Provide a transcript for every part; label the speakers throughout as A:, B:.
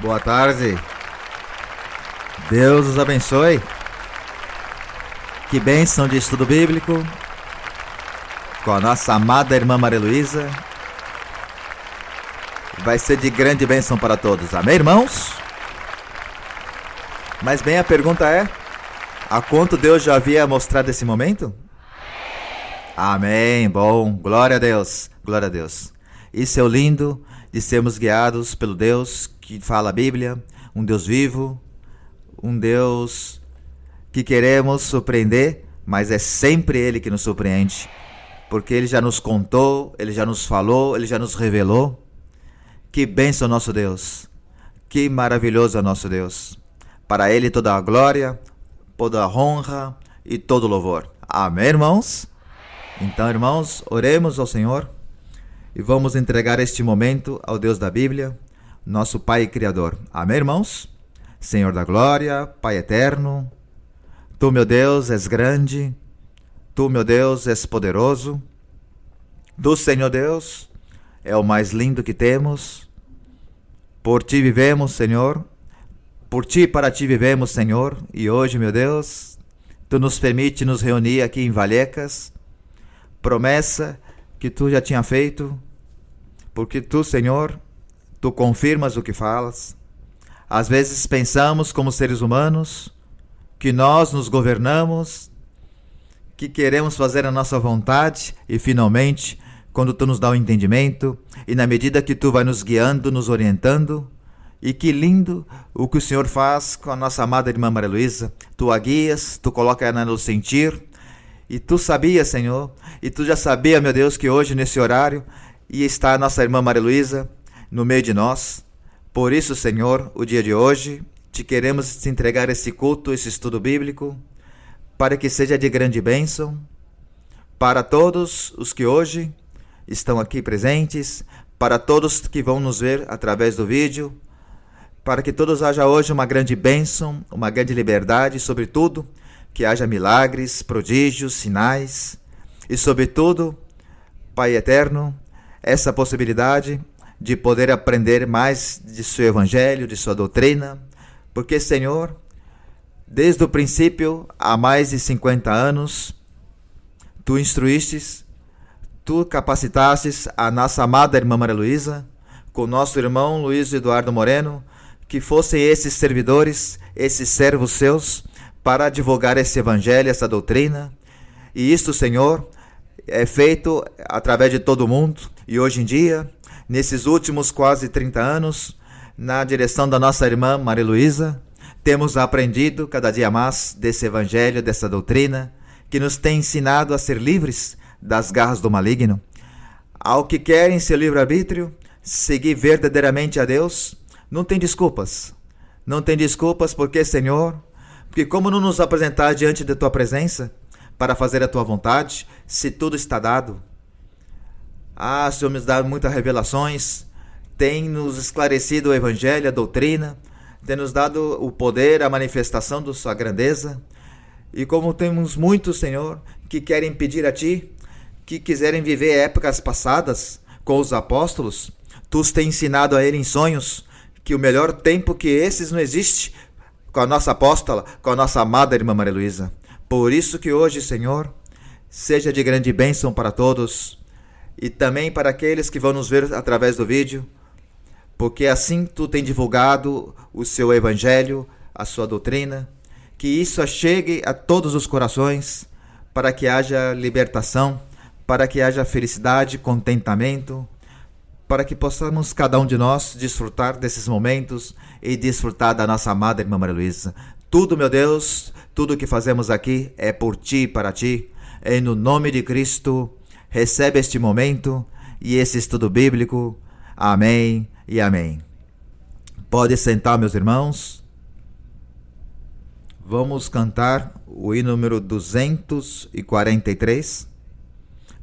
A: Boa tarde. Deus os abençoe. Que bênção de estudo bíblico com a nossa amada irmã Maria Luísa. Vai ser de grande bênção para todos. Amém, irmãos? Mas bem, a pergunta é: há quanto Deus já havia mostrado esse momento? Amém. Bom, glória a Deus. Glória a Deus. Isso é o lindo de sermos guiados pelo Deus que fala a Bíblia, um Deus vivo, um Deus que queremos surpreender, mas é sempre Ele que nos surpreende, porque Ele já nos contou, Ele já nos falou, Ele já nos revelou. Que bênção nosso Deus, que maravilhoso é nosso Deus. Para Ele toda a glória, toda a honra e todo o louvor. Amém, irmãos? Então, irmãos, oremos ao Senhor e vamos entregar este momento ao Deus da Bíblia, nosso Pai Criador. Amém, irmãos? Senhor da glória, Pai eterno, Tu, meu Deus, és grande, Tu, meu Deus, és poderoso, Tu, Senhor Deus, é o mais lindo que temos. Por Ti vivemos, Senhor, por Ti e para Ti vivemos, Senhor, e hoje, meu Deus, Tu nos permite nos reunir aqui em Vallecas, promessa que Tu já tinha feito, porque Tu, Senhor, Tu confirmas o que falas. Às vezes pensamos como seres humanos que nós nos governamos, que queremos fazer a nossa vontade e finalmente, quando Tu nos dá o entendimento e na medida que Tu vai nos guiando, nos orientando, e que lindo o que o Senhor faz com a nossa amada irmã Maria Luísa. Tu a guias, Tu coloca ela no sentir, e Tu sabia, Senhor, e Tu já sabia, meu Deus, que hoje nesse horário ia estar a nossa irmã Maria Luísa no meio de nós. Por isso, Senhor, o dia de hoje, Te queremos te entregar esse culto, esse estudo bíblico, para que seja de grande bênção para todos os que hoje estão aqui presentes, para todos que vão nos ver através do vídeo, para que todos haja hoje uma grande bênção, uma grande liberdade, e sobretudo, que haja milagres, prodígios, sinais, e sobretudo, Pai eterno, essa possibilidade de poder aprender mais de Seu Evangelho, de Sua doutrina, porque, Senhor, desde o princípio, há mais de 50 anos, Tu instruístes, Tu capacitastes a nossa amada irmã Maria Luísa, com nosso irmão Luiz Eduardo Moreno, que fossem esses servidores, esses servos Seus, para divulgar esse Evangelho, essa doutrina. E isto, Senhor, é feito através de todo mundo, e hoje em dia, nesses últimos quase 30 anos, na direção da nossa irmã Maria Luísa, temos aprendido cada dia mais desse Evangelho, dessa doutrina, que nos tem ensinado a ser livres das garras do maligno. Ao que querem seu livre-arbítrio, seguir verdadeiramente a Deus, não tem desculpas. Não tem desculpas porque, Senhor, porque como não nos apresentar diante da Tua presença para fazer a Tua vontade, se tudo está dado? O Senhor nos dá muitas revelações, tem nos esclarecido o Evangelho, a doutrina, tem nos dado o poder, a manifestação da Sua grandeza. E como temos muitos, Senhor, que querem pedir a Ti, que quiserem viver épocas passadas com os apóstolos, Tu os tens ensinado a eles em sonhos que o melhor tempo que esses não existe com a nossa apóstola, com a nossa amada irmã Maria Luísa. Por isso que hoje, Senhor, seja de grande bênção para todos, e também para aqueles que vão nos ver através do vídeo, porque assim Tu tem divulgado o Seu Evangelho, a Sua doutrina, que isso chegue a todos os corações, para que haja libertação, para que haja felicidade, contentamento, para que possamos cada um de nós desfrutar desses momentos e desfrutar da nossa amada irmã Maria Luísa. Tudo, meu Deus, tudo que fazemos aqui é por Ti e para Ti. E no nome de Cristo, recebe este momento e esse estudo bíblico. Amém e amém. Pode sentar, meus irmãos. Vamos cantar o hino número 243,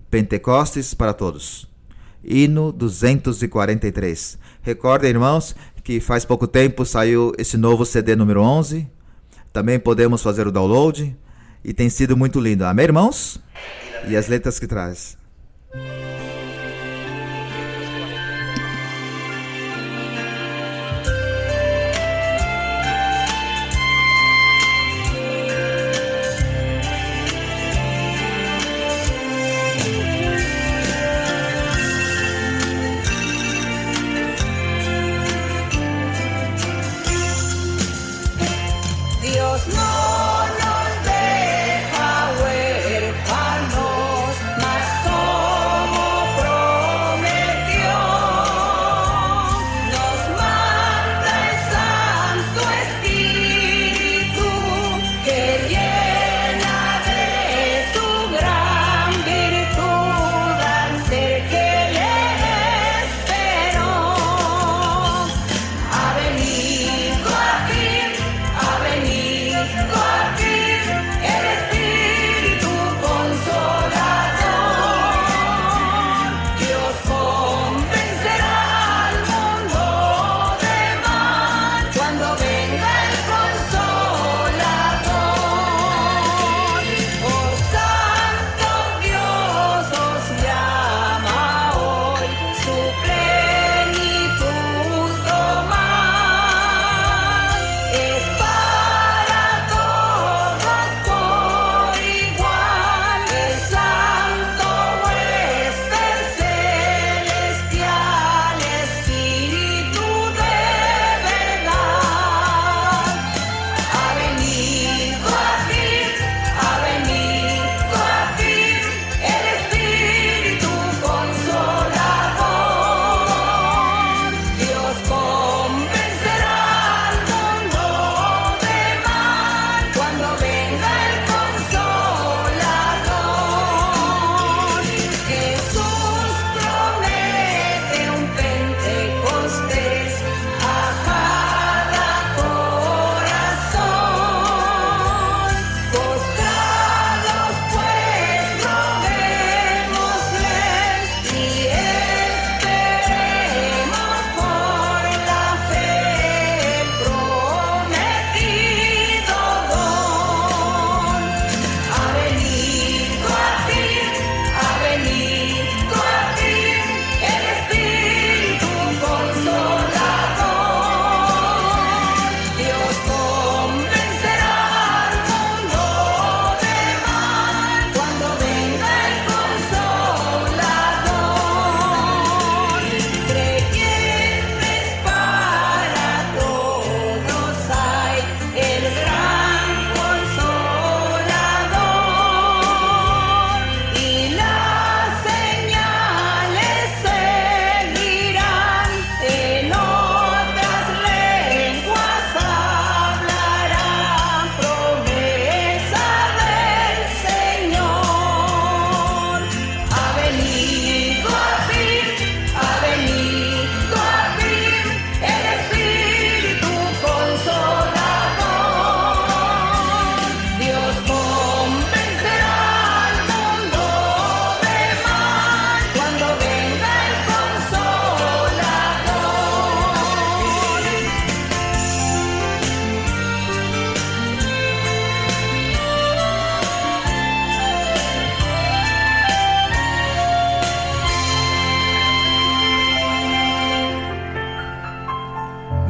A: Pentecostes para todos. Hino 243. Recordem, irmãos, que faz pouco tempo saiu esse novo CD número 11. Também podemos fazer o download. E tem sido muito lindo. Amém, irmãos? E as letras que traz.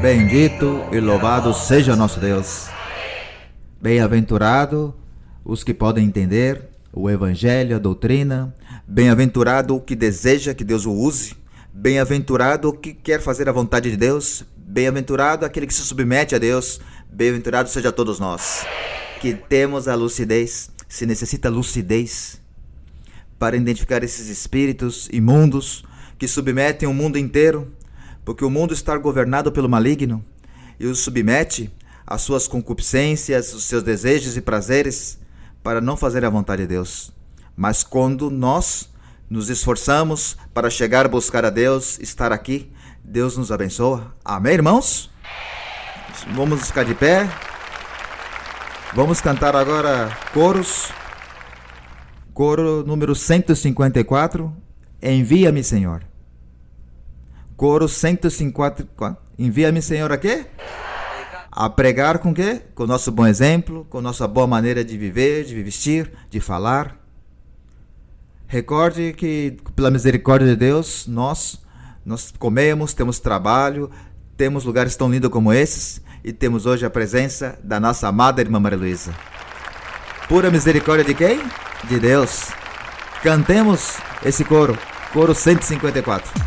A: Bendito e louvado seja nosso Deus. Bem-aventurado os que podem entender o Evangelho, a doutrina. Bem-aventurado o que deseja que Deus o use. Bem-aventurado o que quer fazer a vontade de Deus. Bem-aventurado aquele que se submete a Deus. Bem-aventurado seja todos nós que temos a lucidez. Se necessita lucidez para identificar esses espíritos imundos que submetem o mundo inteiro, porque o mundo está governado pelo maligno e os submete às suas concupiscências, os seus desejos e prazeres, para não fazer a vontade de Deus. Mas quando nós nos esforçamos para chegar a buscar a Deus, estar aqui, Deus nos abençoa. Amém, irmãos? Vamos ficar de pé. Vamos cantar agora coros. Coro número 154. Envia-me, Senhor. Coro 154. Envia-me, Senhor, a quê? A pregar com quê? Com o nosso bom exemplo, com nossa boa maneira de viver, de vestir, de falar. Recorde que, pela misericórdia de Deus, nós comemos, temos trabalho, temos lugares tão lindos como esses e temos hoje a presença da nossa amada irmã Maria Luísa. Pura misericórdia de quem? De Deus. Cantemos esse coro, coro 154.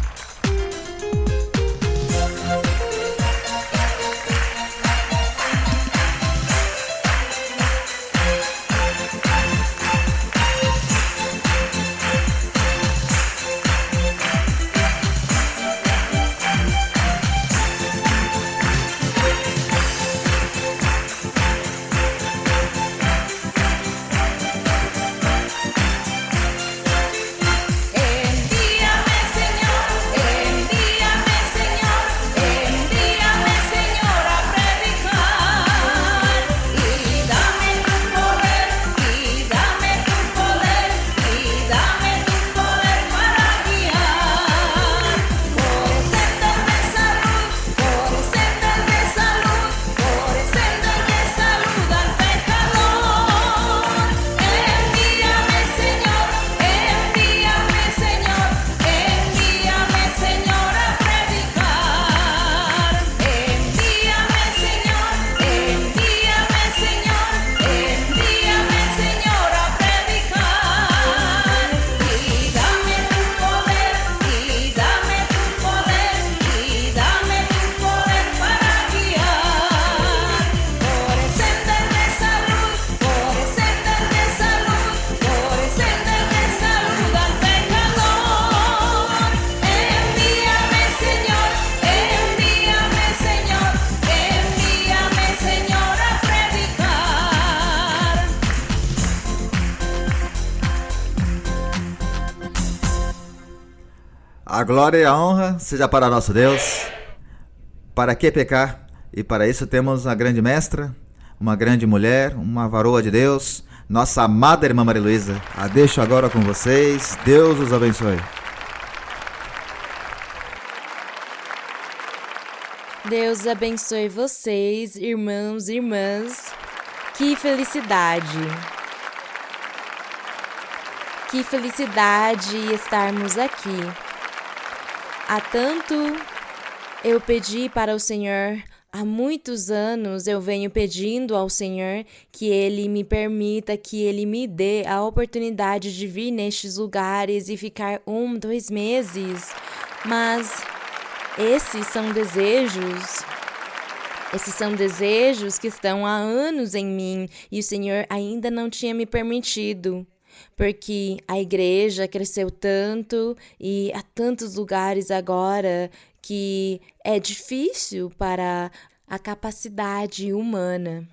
A: A glória e a honra seja para nosso Deus. Para que pecar? E para isso temos a grande mestra, uma grande mulher, uma varoa de Deus, nossa amada irmã Maria Luísa. A deixo agora com vocês. Deus os abençoe.
B: Deus abençoe vocês, irmãos e irmãs. Que felicidade! Que felicidade estarmos aqui. Há tanto eu pedi para o Senhor, há muitos anos eu venho pedindo ao Senhor que Ele me permita, que Ele me dê a oportunidade de vir nestes lugares e ficar 2 meses. Mas esses são desejos que estão há anos em mim e o Senhor ainda não tinha me permitido. Porque a igreja cresceu tanto e há tantos lugares agora que é difícil para a capacidade humana.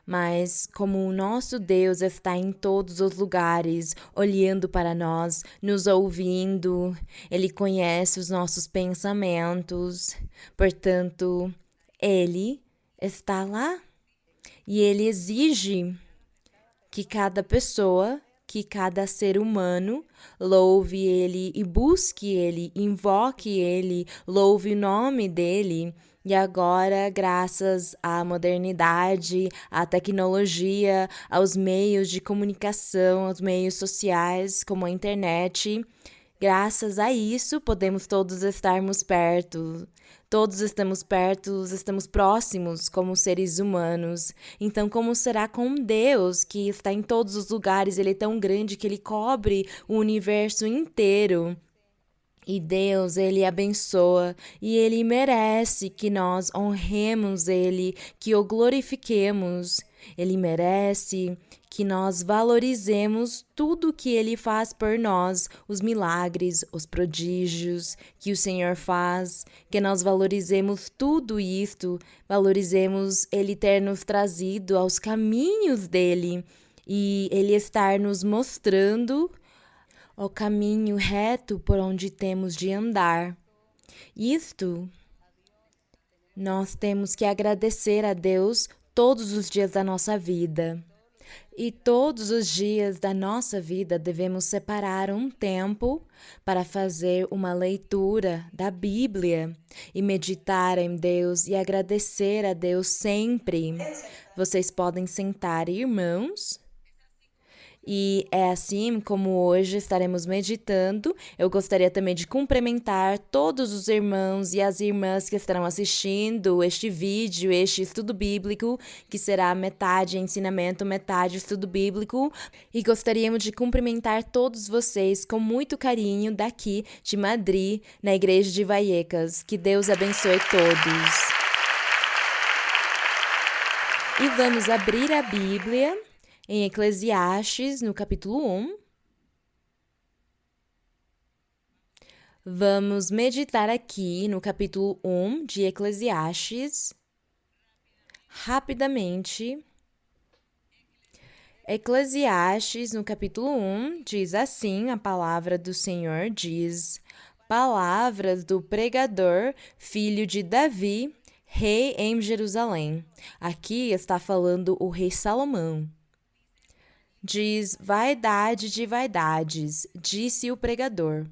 B: Mas como o nosso Deus está em todos os lugares, olhando para nós, nos ouvindo, Ele conhece os nossos pensamentos, portanto, Ele está lá e Ele exige que cada pessoa, que cada ser humano louve Ele e busque Ele, invoque Ele, louve o nome dEle. E agora, graças à modernidade, à tecnologia, aos meios de comunicação, aos meios sociais, como a internet, Graças a isso, podemos todos estarmos perto. Todos estamos perto, estamos próximos como seres humanos. Então, como será com Deus, que está em todos os lugares? Ele é tão grande que ele cobre o universo inteiro. E Deus, Ele abençoa e Ele merece que nós honremos Ele, que o glorifiquemos. Ele merece que nós valorizemos tudo que Ele faz por nós, os milagres, os prodígios que o Senhor faz, que nós valorizemos tudo isto, valorizemos Ele ter nos trazido aos caminhos dEle e Ele estar nos mostrando o caminho reto por onde temos de andar. Isto, nós temos que agradecer a Deus todos os dias da nossa vida. E todos os dias da nossa vida devemos separar um tempo para fazer uma leitura da Bíblia e meditar em Deus e agradecer a Deus sempre. Vocês podem sentar, irmãos. E é assim como hoje estaremos meditando. Eu gostaria também de cumprimentar todos os irmãos e as irmãs que estarão assistindo este vídeo, este estudo bíblico, que será metade ensinamento, metade estudo bíblico. E gostaríamos de cumprimentar todos vocês com muito carinho daqui de Madrid, na Igreja de Vallecas. Que Deus abençoe todos. E vamos abrir a Bíblia em Eclesiastes, no capítulo 1. Vamos meditar aqui no capítulo 1 de Eclesiastes, rapidamente. Eclesiastes, no capítulo 1, diz assim, a palavra do Senhor diz: palavras do pregador, filho de Davi, rei em Jerusalém. Aqui está falando o rei Salomão. Diz: vaidade de vaidades, disse o pregador.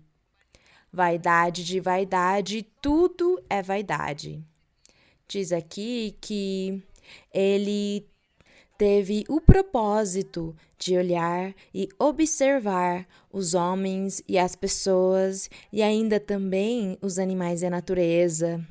B: Vaidade de vaidade, tudo é vaidade. Diz aqui que ele teve o propósito de olhar e observar os homens e as pessoas e ainda também os animais e a natureza.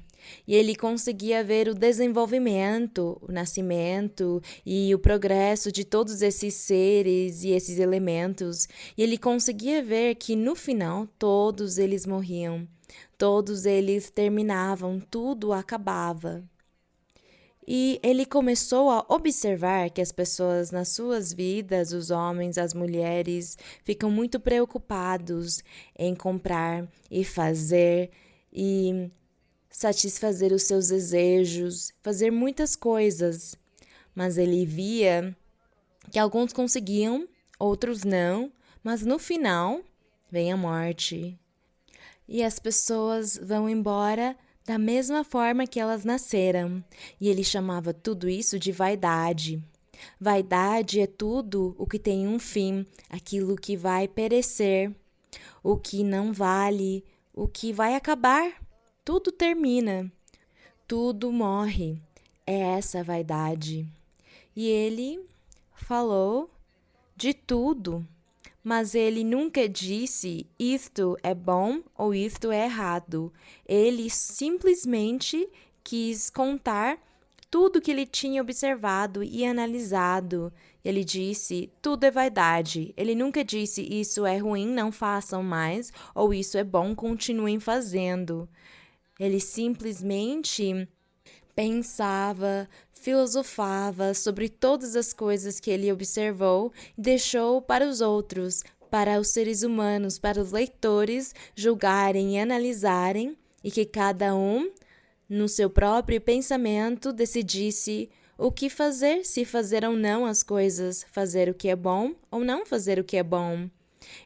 B: E ele conseguia ver o desenvolvimento, o nascimento e o progresso de todos esses seres e esses elementos. E ele conseguia ver que no final todos eles morriam, todos eles terminavam, tudo acabava. E ele começou a observar que as pessoas nas suas vidas, os homens, as mulheres, ficam muito preocupados em comprar e fazer e satisfazer os seus desejos, fazer muitas coisas. Mas ele via que alguns conseguiam, outros não, mas no final vem a morte. E as pessoas vão embora da mesma forma que elas nasceram. E ele chamava tudo isso de vaidade. Vaidade é tudo o que tem um fim, aquilo que vai perecer, o que não vale, o que vai acabar. Tudo termina, tudo morre. É essa a vaidade. E ele falou de tudo, mas ele nunca disse isto é bom ou isto é errado. Ele simplesmente quis contar tudo que ele tinha observado e analisado. Ele disse, tudo é vaidade. Ele nunca disse, isso é ruim, não façam mais, ou isso é bom, continuem fazendo. Ele simplesmente pensava, filosofava sobre todas as coisas que ele observou e deixou para os outros, para os seres humanos, para os leitores julgarem e analisarem e que cada um, no seu próprio pensamento, decidisse o que fazer, se fazer ou não as coisas, fazer o que é bom ou não fazer o que é bom.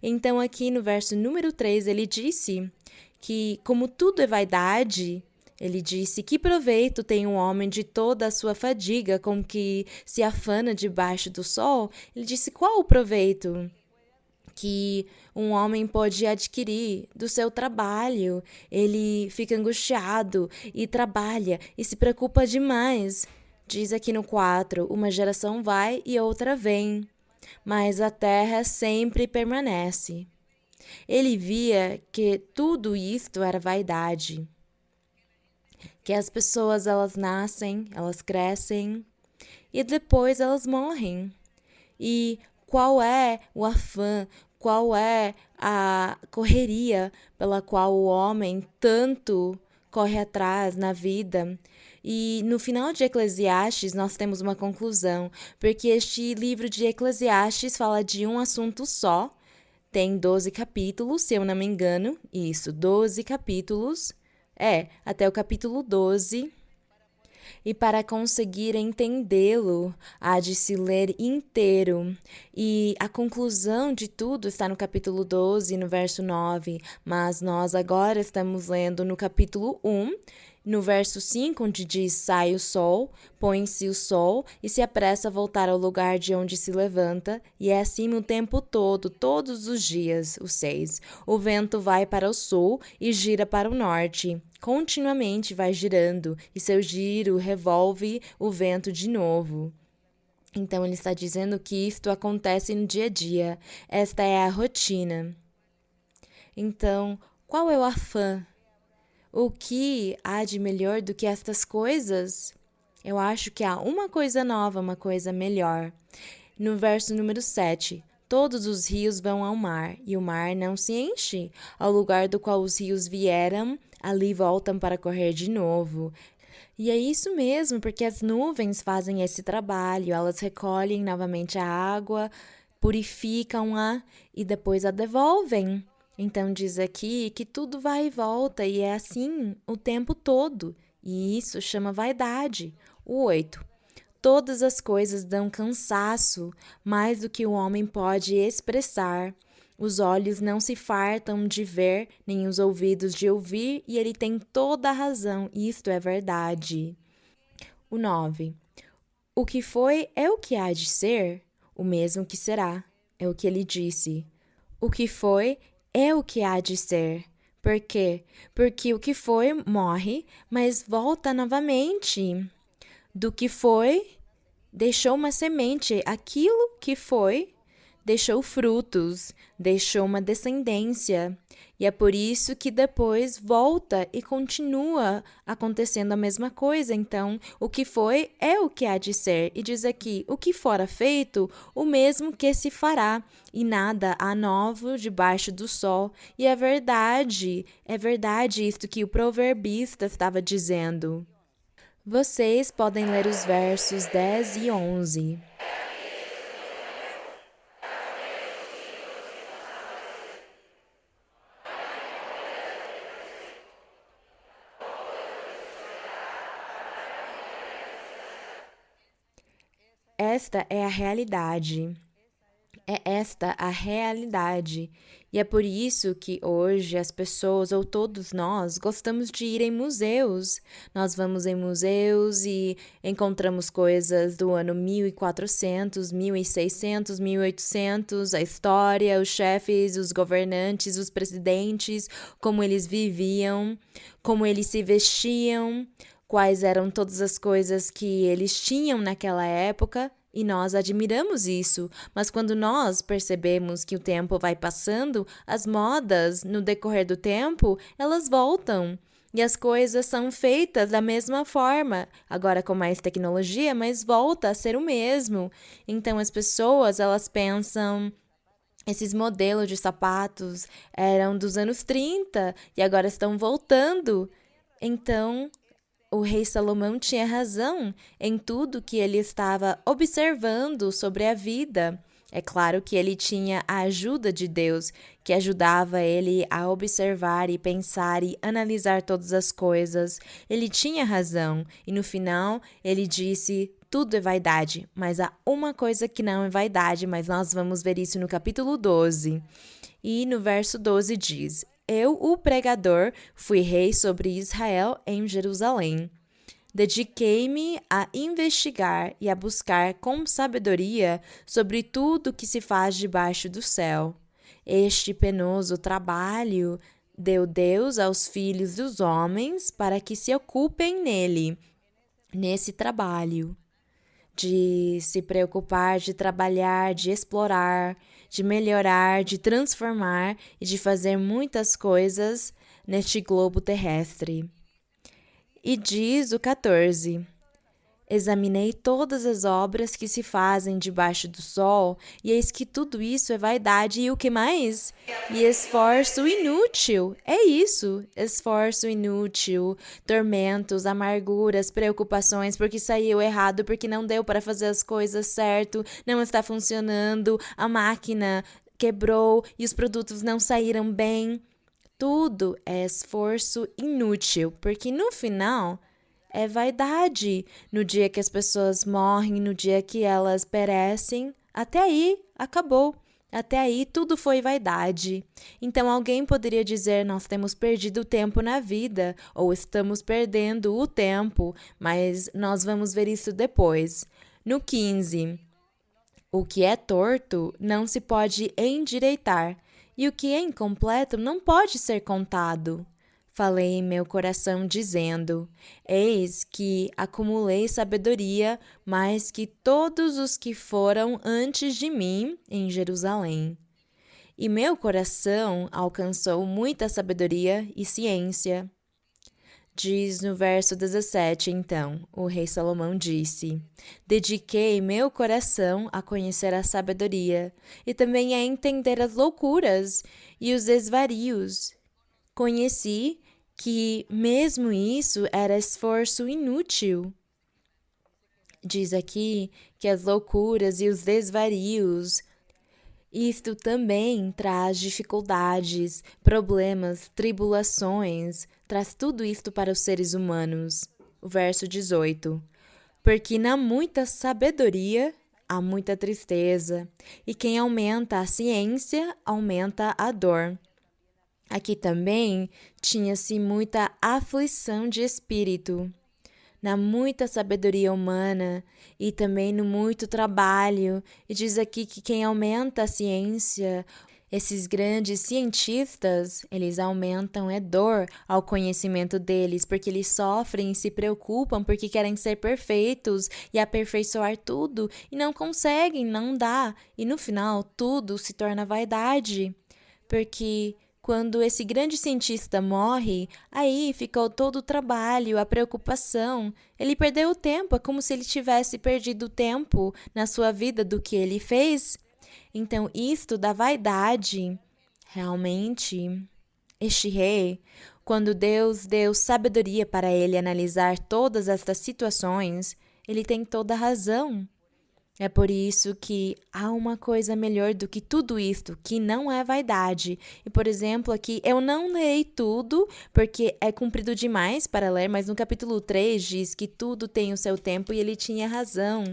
B: Então aqui no verso número 3 ele disse que como tudo é vaidade, ele disse, que proveito tem um homem de toda a sua fadiga com que se afana debaixo do sol? Ele disse, qual o proveito que um homem pode adquirir do seu trabalho? Ele fica angustiado e trabalha e se preocupa demais. Diz aqui no 4, uma geração vai e outra vem, mas a terra sempre permanece. Ele via que tudo isto era vaidade, que as pessoas elas nascem, elas crescem e depois elas morrem. E qual é o afã, qual é a correria pela qual o homem tanto corre atrás na vida? E no final de Eclesiastes nós temos uma conclusão, porque este livro de Eclesiastes fala de um assunto só, tem 12 capítulos, se eu não me engano, isso, 12 capítulos, até o capítulo 12. E para conseguir entendê-lo, há de se ler inteiro. E a conclusão de tudo está no capítulo 12, no verso 9. Mas nós agora estamos lendo no capítulo 1, no verso 5, onde diz: sai o sol, põe-se o sol e se apressa a voltar ao lugar de onde se levanta, e é assim o tempo todo, todos os dias. O 6. O vento vai para o sul e gira para o norte. Continuamente vai girando, e seu giro revolve o vento de novo. Então ele está dizendo que isto acontece no dia a dia. Esta é a rotina. Então, qual é o afã? O que há de melhor do que estas coisas? Eu acho que há uma coisa nova, uma coisa melhor. No verso número 7, todos os rios vão ao mar, e o mar não se enche. Ao lugar do qual os rios vieram, ali voltam para correr de novo. E é isso mesmo, porque as nuvens fazem esse trabalho, elas recolhem novamente a água, purificam-a e depois a devolvem. Então diz aqui que tudo vai e volta e é assim o tempo todo, e isso chama vaidade. O 8. Todas as coisas dão cansaço, mais do que o homem pode expressar. Os olhos não se fartam de ver, nem os ouvidos de ouvir, e ele tem toda a razão, isto é verdade. O 9. O que foi é o que há de ser, o mesmo que será, é o que ele disse. O que foi é o que há de ser. Por quê? Porque o que foi morre, mas volta novamente. Do que foi, deixou uma semente. Aquilo que foi, deixou frutos, deixou uma descendência. E é por isso que depois volta e continua acontecendo a mesma coisa. Então, o que foi é o que há de ser. E diz aqui, o que fora feito, o mesmo que se fará. E nada há novo debaixo do sol. E é verdade isto que o proverbista estava dizendo. Vocês podem ler os versos 10 e 11. Esta é a realidade. É esta a realidade. E é por isso que hoje as pessoas, ou todos nós, gostamos de ir em museus. Nós vamos em museus e encontramos coisas do ano 1400, 1600, 1800, a história, os chefes, os governantes, os presidentes, como eles viviam, como eles se vestiam, quais eram todas as coisas que eles tinham naquela época. E nós admiramos isso, mas quando nós percebemos que o tempo vai passando, as modas, no decorrer do tempo, elas voltam. E as coisas são feitas da mesma forma, agora com mais tecnologia, mas volta a ser o mesmo. Então as pessoas, elas pensam, esses modelos de sapatos eram dos anos 30 e agora estão voltando. Então, o rei Salomão tinha razão em tudo que ele estava observando sobre a vida. É claro que ele tinha a ajuda de Deus, que ajudava ele a observar e pensar e analisar todas as coisas. Ele tinha razão e no final ele disse: tudo é vaidade, mas há uma coisa que não é vaidade, mas nós vamos ver isso no capítulo 12. E no verso 12 diz: eu, o pregador, fui rei sobre Israel em Jerusalém. Dediquei-me a investigar e a buscar com sabedoria sobre tudo que se faz debaixo do céu. Este penoso trabalho deu Deus aos filhos dos homens para que se ocupem nele, nesse trabalho. de se preocupar, de trabalhar, de explorar, de melhorar, de transformar e de fazer muitas coisas neste globo terrestre. E diz o 14: examinei todas as obras que se fazem debaixo do sol, e eis que tudo isso é vaidade e o que mais? E esforço inútil. É isso, esforço inútil, tormentos, amarguras, preocupações, porque saiu errado, porque não deu para fazer as coisas certo, não está funcionando, a máquina quebrou e os produtos não saíram bem. Tudo é esforço inútil, porque no final é vaidade. No dia que as pessoas morrem, no dia que elas perecem, até aí acabou. Até aí tudo foi vaidade. Então alguém poderia dizer: nós temos perdido tempo na vida, ou estamos perdendo o tempo, mas nós vamos ver isso depois. No 15, o que é torto não se pode endireitar, e o que é incompleto não pode ser contado. Falei em meu coração, dizendo: eis que acumulei sabedoria mais que todos os que foram antes de mim em Jerusalém. E meu coração alcançou muita sabedoria e ciência. Diz no verso 17, então, o rei Salomão disse: dediquei meu coração a conhecer a sabedoria e também a entender as loucuras e os desvarios. Conheci que mesmo isso era esforço inútil. Diz aqui que as loucuras e os desvarios, isto também traz dificuldades, problemas, tribulações, traz tudo isto para os seres humanos. O verso 18. Porque na muita sabedoria há muita tristeza, e quem aumenta a ciência aumenta a dor. Aqui também tinha-se muita aflição de espírito, na muita sabedoria humana e também no muito trabalho. E diz aqui que quem aumenta a ciência, esses grandes cientistas, eles aumentam dor ao conhecimento deles, porque eles sofrem e se preocupam porque querem ser perfeitos e aperfeiçoar tudo e não conseguem, não dá. E no final tudo se torna vaidade, porque quando esse grande cientista morre, aí ficou todo o trabalho, a preocupação. Ele perdeu o tempo, é como se ele tivesse perdido o tempo na sua vida do que ele fez. Então, isto da vaidade, realmente, este rei, quando Deus deu sabedoria para ele analisar todas estas situações, ele tem toda a razão. É por isso que há uma coisa melhor do que tudo isto, que não é vaidade. E, por exemplo, aqui eu não leio tudo, porque é comprido demais para ler, mas no capítulo 3 diz que tudo tem o seu tempo e ele tinha razão.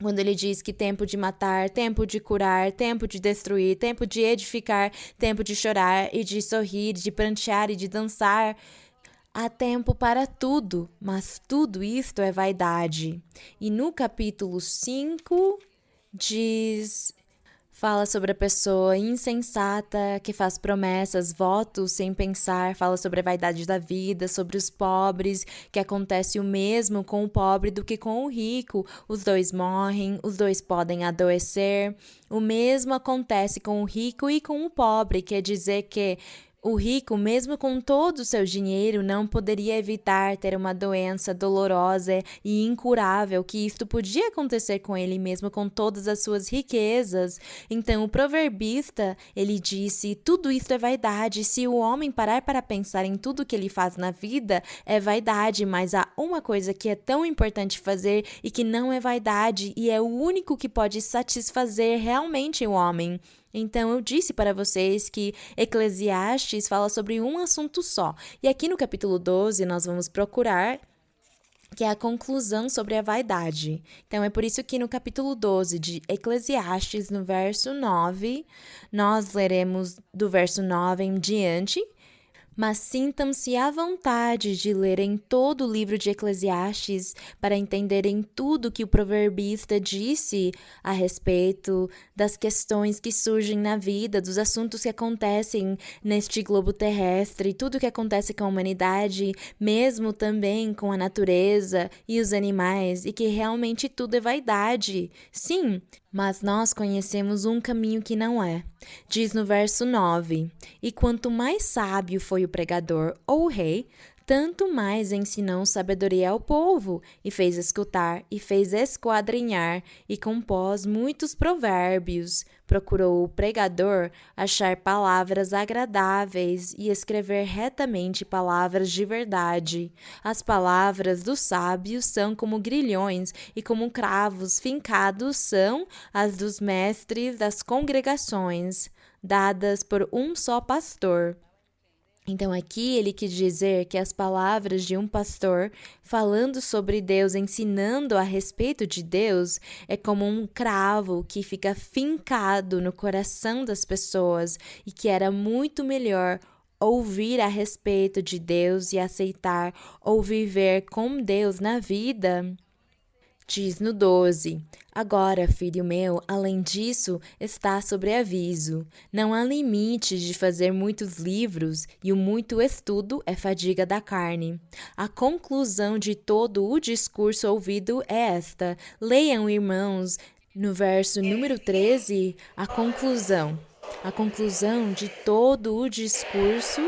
B: Quando ele diz que tempo de matar, tempo de curar, tempo de destruir, tempo de edificar, tempo de chorar e de sorrir, de prantear e de dançar. Há tempo para tudo, mas tudo isto é vaidade. E no capítulo 5 fala sobre a pessoa insensata que faz promessas, votos sem pensar, fala sobre a vaidade da vida, sobre os pobres, que acontece o mesmo com o pobre do que com o rico. Os dois morrem, os dois podem adoecer. O mesmo acontece com o rico e com o pobre, quer dizer que o rico, mesmo com todo o seu dinheiro, não poderia evitar ter uma doença dolorosa e incurável, que isto podia acontecer com ele mesmo com todas as suas riquezas. Então, o proverbista, ele disse: tudo isto é vaidade. Se o homem parar para pensar em tudo que ele faz na vida, é vaidade, mas há uma coisa que é tão importante fazer e que não é vaidade, e é o único que pode satisfazer realmente o homem. Então, eu disse para vocês que Eclesiastes fala sobre um assunto só. E aqui no capítulo 12, nós vamos procurar que é a conclusão sobre a vaidade. Então, é por isso que no capítulo 12 de Eclesiastes, no verso 9, nós leremos do verso 9 em diante, Mas sintam-se à vontade de lerem todo o livro de Eclesiastes para entenderem tudo que o proverbista disse a respeito das questões que surgem na vida, dos assuntos que acontecem neste globo terrestre, tudo que acontece com a humanidade, mesmo também com a natureza e os animais, e que realmente tudo é vaidade. Sim, mas nós conhecemos um caminho que não é. Diz no verso 9: E quanto mais sábio foi o pregador ou o rei, tanto mais ensinou sabedoria ao povo, e fez escutar, e fez esquadrinhar, e compôs muitos provérbios. Procurou o pregador achar palavras agradáveis e escrever retamente palavras de verdade. As palavras dos sábios são como grilhões, e como cravos fincados são as dos mestres das congregações, dadas por um só pastor. Então aqui ele quis dizer que as palavras de um pastor falando sobre Deus, ensinando a respeito de Deus, é como um cravo que fica fincado no coração das pessoas e que era muito melhor ouvir a respeito de Deus e aceitar ou viver com Deus na vida. Diz no 12: Agora, filho meu, além disso, está sobre aviso. Não há limite de fazer muitos livros, e o muito estudo é fadiga da carne. A conclusão de todo o discurso ouvido é esta. Leiam, irmãos, no verso número 13, a conclusão. A conclusão de todo o discurso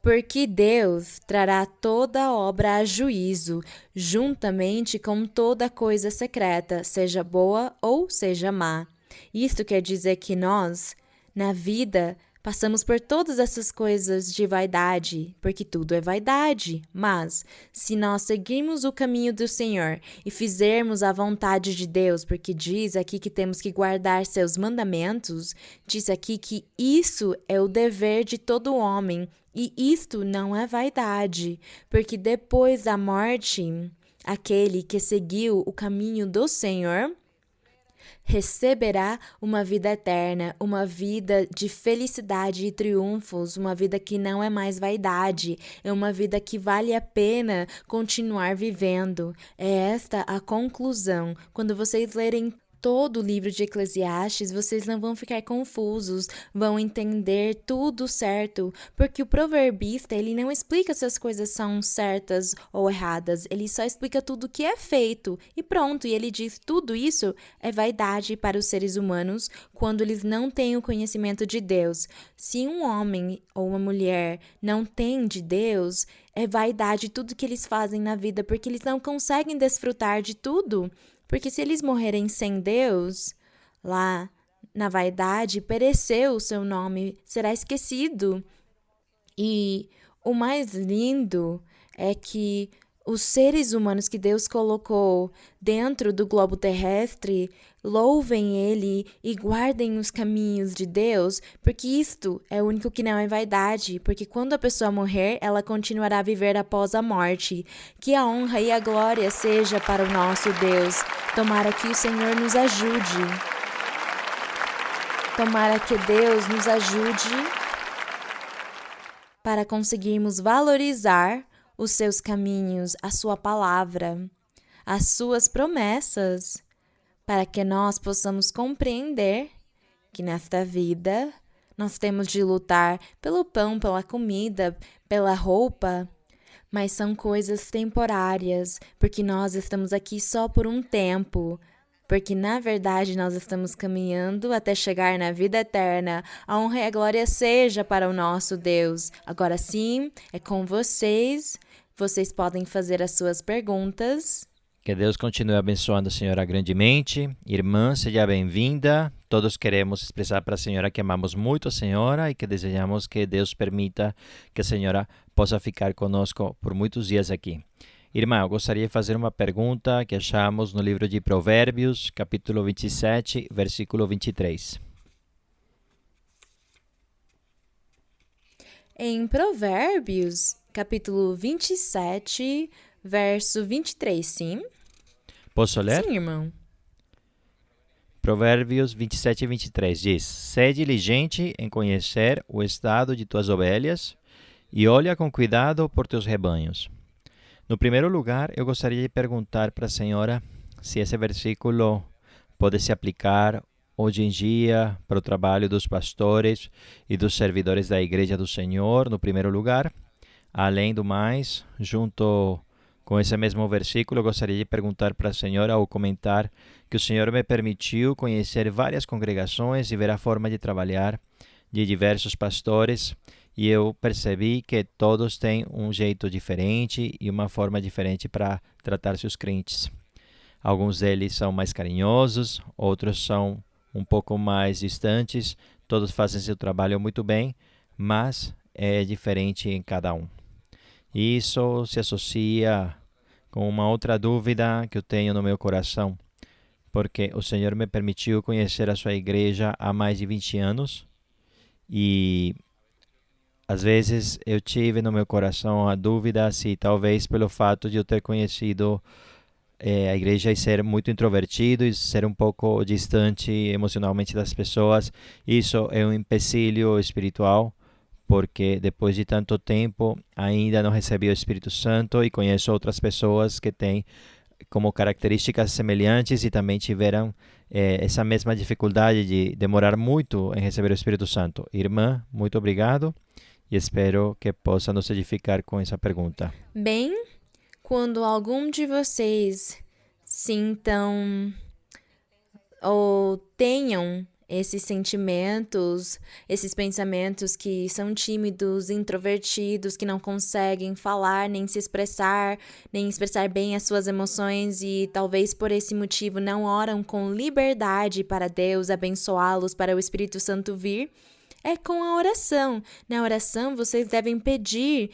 B: porque Deus trará toda a obra a juízo, juntamente com toda coisa secreta, seja boa ou seja má. Isto quer dizer que nós, na vida, passamos por todas essas coisas de vaidade, porque tudo é vaidade. Mas, se nós seguirmos o caminho do Senhor e fizermos a vontade de Deus, porque diz aqui que temos que guardar seus mandamentos, diz aqui que isso é o dever de todo homem, e isto não é vaidade, porque depois da morte, aquele que seguiu o caminho do Senhor receberá uma vida eterna, uma vida de felicidade e triunfos, uma vida que não é mais vaidade, é uma vida que vale a pena continuar vivendo. É esta a conclusão. Quando vocês lerem todo o livro de Eclesiastes, vocês não vão ficar confusos, vão entender tudo certo, porque o proverbista, ele não explica se as coisas são certas ou erradas, ele só explica tudo que é feito e pronto, e ele diz tudo isso é vaidade para os seres humanos quando eles não têm o conhecimento de Deus. Se um homem ou uma mulher não tem de Deus, é vaidade tudo que eles fazem na vida, porque eles não conseguem desfrutar de tudo. Porque se eles morrerem sem Deus, lá na vaidade, pereceu o seu nome, será esquecido. E o mais lindo é que os seres humanos que Deus colocou dentro do globo terrestre louvem Ele e guardem os caminhos de Deus, porque isto é o único que não é vaidade, porque quando a pessoa morrer, ela continuará a viver após a morte. Que a honra e a glória seja para o nosso Deus. Tomara que o Senhor nos ajude. Tomara que Deus nos ajude para conseguirmos valorizar os seus caminhos, a sua palavra, as suas promessas, para que nós possamos compreender que nesta vida nós temos de lutar pelo pão, pela comida, pela roupa, mas são coisas temporárias, porque nós estamos aqui só por um tempo, porque na verdade nós estamos caminhando até chegar na vida eterna. A honra e a glória seja para o nosso Deus. Agora sim, é com vocês. Vocês podem fazer as suas perguntas.
C: Que Deus continue abençoando a senhora grandemente. Irmã, seja bem-vinda. Todos queremos expressar para a senhora que amamos muito a senhora e que desejamos que Deus permita que a senhora possa ficar conosco por muitos dias aqui. Irmã, eu gostaria de fazer uma pergunta que achamos no livro de Provérbios, capítulo 27, versículo 23.
B: Em Provérbios, capítulo 27, verso 23, sim?
C: Posso ler?
B: Sim, irmão.
C: Provérbios 27 e 23 diz: Sê diligente em conhecer o estado de tuas ovelhas e olha com cuidado por teus rebanhos. No primeiro lugar, eu gostaria de perguntar para a senhora se esse versículo pode se aplicar hoje em dia para o trabalho dos pastores e dos servidores da Igreja do Senhor, no primeiro lugar. Além do mais, junto com esse mesmo versículo, eu gostaria de perguntar para a senhora ou comentar que o Senhor me permitiu conhecer várias congregações e ver a forma de trabalhar de diversos pastores, e eu percebi que todos têm um jeito diferente e uma forma diferente para tratar seus crentes. Alguns deles são mais carinhosos, outros são um pouco mais distantes, todos fazem seu trabalho muito bem, mas é diferente em cada um. Isso se associa com uma outra dúvida que eu tenho no meu coração, porque o Senhor me permitiu conhecer a sua igreja há mais de 20 anos e às vezes eu tive no meu coração a dúvida se talvez pelo fato de eu ter conhecido a igreja e ser muito introvertido e ser um pouco distante emocionalmente das pessoas, isso é um empecilho espiritual, porque depois de tanto tempo ainda não recebi o Espírito Santo e conheço outras pessoas que têm como características semelhantes e também tiveram essa mesma dificuldade de demorar muito em receber o Espírito Santo. Irmã, muito obrigado e espero que possa nos edificar com essa pergunta.
B: Bem, quando algum de vocês sintam ou tenham esses sentimentos, esses pensamentos que são tímidos, introvertidos, que não conseguem falar, nem se expressar, nem expressar bem as suas emoções e talvez por esse motivo não oram com liberdade para Deus abençoá-los, para o Espírito Santo vir, é com a oração. Na oração, vocês devem pedir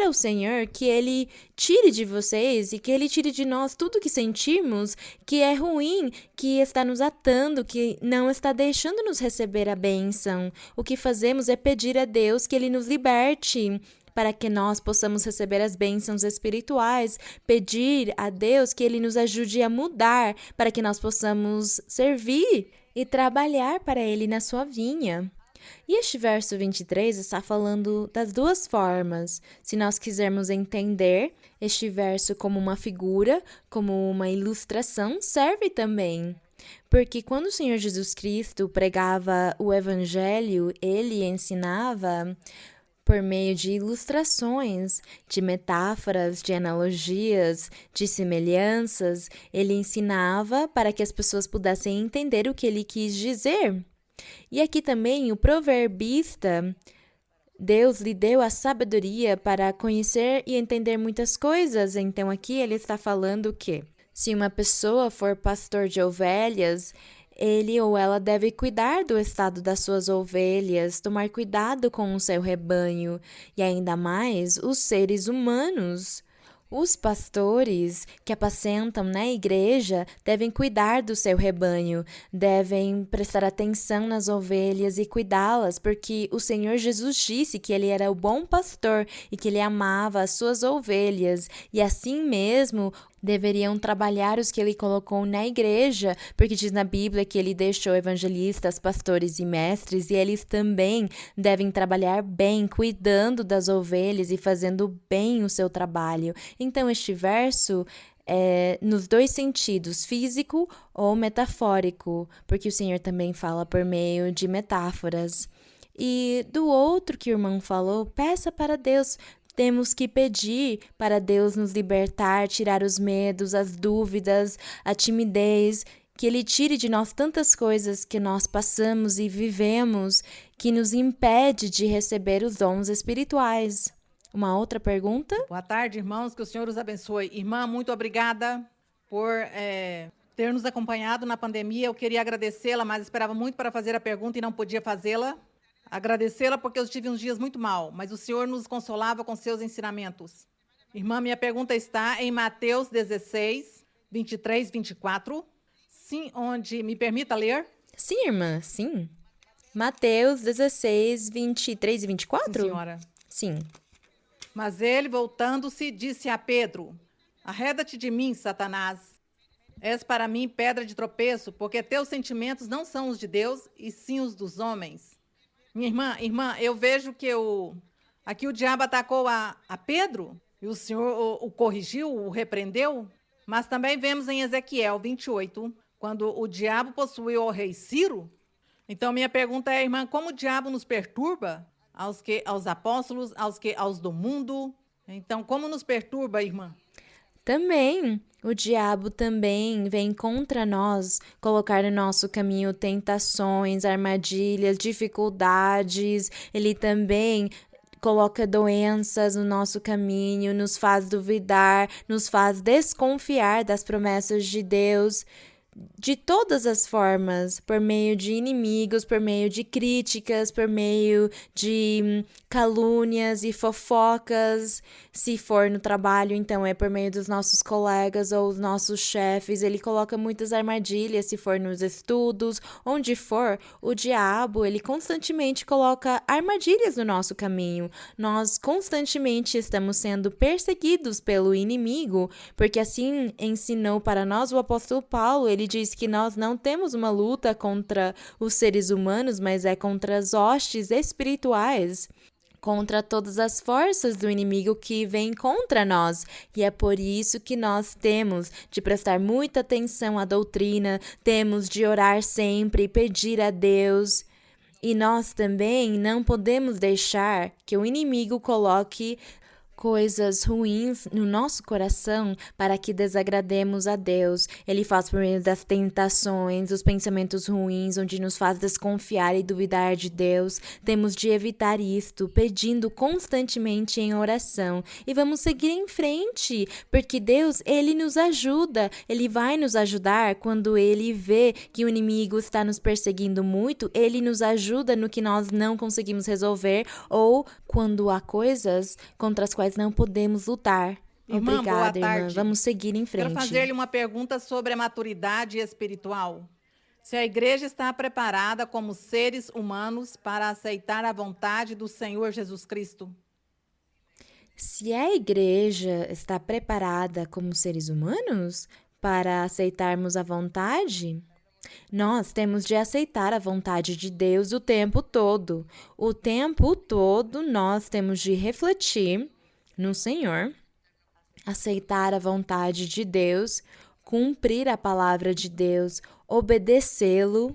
B: ao Senhor que Ele tire de vocês e que Ele tire de nós tudo que sentimos, que é ruim, que está nos atando, que não está deixando nos receber a bênção. O que fazemos é pedir a Deus que Ele nos liberte, para que nós possamos receber as bênçãos espirituais, pedir a Deus que Ele nos ajude a mudar, para que nós possamos servir e trabalhar para Ele na sua vinha. E este verso 23 está falando das duas formas. Se nós quisermos entender este verso como uma figura, como uma ilustração, serve também. Porque quando o Senhor Jesus Cristo pregava o Evangelho, Ele ensinava por meio de ilustrações, de metáforas, de analogias, de semelhanças. Ele ensinava para que as pessoas pudessem entender o que Ele quis dizer. E aqui também o proverbista, Deus lhe deu a sabedoria para conhecer e entender muitas coisas. Então aqui ele está falando que se uma pessoa for pastor de ovelhas, ele ou ela deve cuidar do estado das suas ovelhas, tomar cuidado com o seu rebanho e ainda mais os seres humanos. Os pastores que apacentam na igreja devem cuidar do seu rebanho, devem prestar atenção nas ovelhas e cuidá-las, porque o Senhor Jesus disse que Ele era o bom pastor e que Ele amava as suas ovelhas, e assim mesmo deveriam trabalhar os que Ele colocou na igreja, porque diz na Bíblia que Ele deixou evangelistas, pastores e mestres, e eles também devem trabalhar bem, cuidando das ovelhas e fazendo bem o seu trabalho. Então, este verso é nos dois sentidos, físico ou metafórico, porque o Senhor também fala por meio de metáforas. E do outro que o irmão falou, peça para Deus. Temos que pedir para Deus nos libertar, tirar os medos, as dúvidas, a timidez, que Ele tire de nós tantas coisas que nós passamos e vivemos, que nos impede de receber os dons espirituais. Uma outra pergunta?
D: Boa tarde, irmãos, que o Senhor os abençoe. Irmã, muito obrigada por ter nos acompanhado na pandemia. Eu queria agradecê-la, mas esperava muito para fazer a pergunta e não podia fazê-la. Agradecê-la porque eu tive uns dias muito mal, mas o Senhor nos consolava com seus ensinamentos. Irmã, minha pergunta está em Mateus 16, 23, 24. Sim, onde me permita ler?
B: Sim, irmã, sim. Mateus 16, 23 e 24?
D: Sim, senhora.
B: Sim.
D: Mas ele, voltando-se, disse a Pedro: Arreda-te de mim, Satanás, És para mim pedra de tropeço, porque teus sentimentos não são os de Deus, e sim os dos homens. Minha irmã, eu vejo que aqui o diabo atacou a Pedro, e o Senhor o corrigiu, o repreendeu, mas também vemos em Ezequiel 28, quando o diabo possuiu o rei Ciro. Então, minha pergunta é, irmã, como o diabo nos perturba? Aos apóstolos, aos do mundo. Então, como nos perturba, irmã?
B: Também, o diabo também vem contra nós, colocar no nosso caminho tentações, armadilhas, dificuldades. Ele também coloca doenças no nosso caminho, nos faz duvidar, nos faz desconfiar das promessas de Deus. De todas as formas, por meio de inimigos, por meio de críticas, por meio de calúnias e fofocas. Se for no trabalho, então é por meio dos nossos colegas ou os nossos chefes. Ele coloca muitas armadilhas, se for nos estudos, onde for. O diabo, ele constantemente coloca armadilhas no nosso caminho. Nós constantemente estamos sendo perseguidos pelo inimigo, porque assim ensinou para nós o apóstolo Paulo. Ele diz que nós não temos uma luta contra os seres humanos, mas é contra as hostes espirituais, contra todas as forças do inimigo que vêm contra nós. E é por isso que nós temos de prestar muita atenção à doutrina, temos de orar sempre, pedir a Deus. E nós também não podemos deixar que o inimigo coloque coisas ruins no nosso coração para que desagrademos a Deus. Ele faz por meio das tentações, dos pensamentos ruins, onde nos faz desconfiar e duvidar de Deus. Temos de evitar isto, pedindo constantemente em oração. E vamos seguir em frente, porque Deus, Ele nos ajuda. Ele vai nos ajudar quando Ele vê que o inimigo está nos perseguindo muito. Ele nos ajuda no que nós não conseguimos resolver ou quando há coisas contra as quais não podemos lutar.
D: Irmã,
B: Obrigada,
D: boa
B: irmã.
D: tarde.
B: Vamos seguir em frente.
D: Quero fazer-lhe uma pergunta sobre a maturidade espiritual. Se a igreja está preparada como seres humanos para aceitar a vontade do Senhor Jesus Cristo?
B: Se a igreja está preparada como seres humanos para aceitarmos a vontade, nós temos de aceitar a vontade de Deus o tempo todo. O tempo todo nós temos de refletir no Senhor, aceitar a vontade de Deus, cumprir a palavra de Deus, obedecê-lo,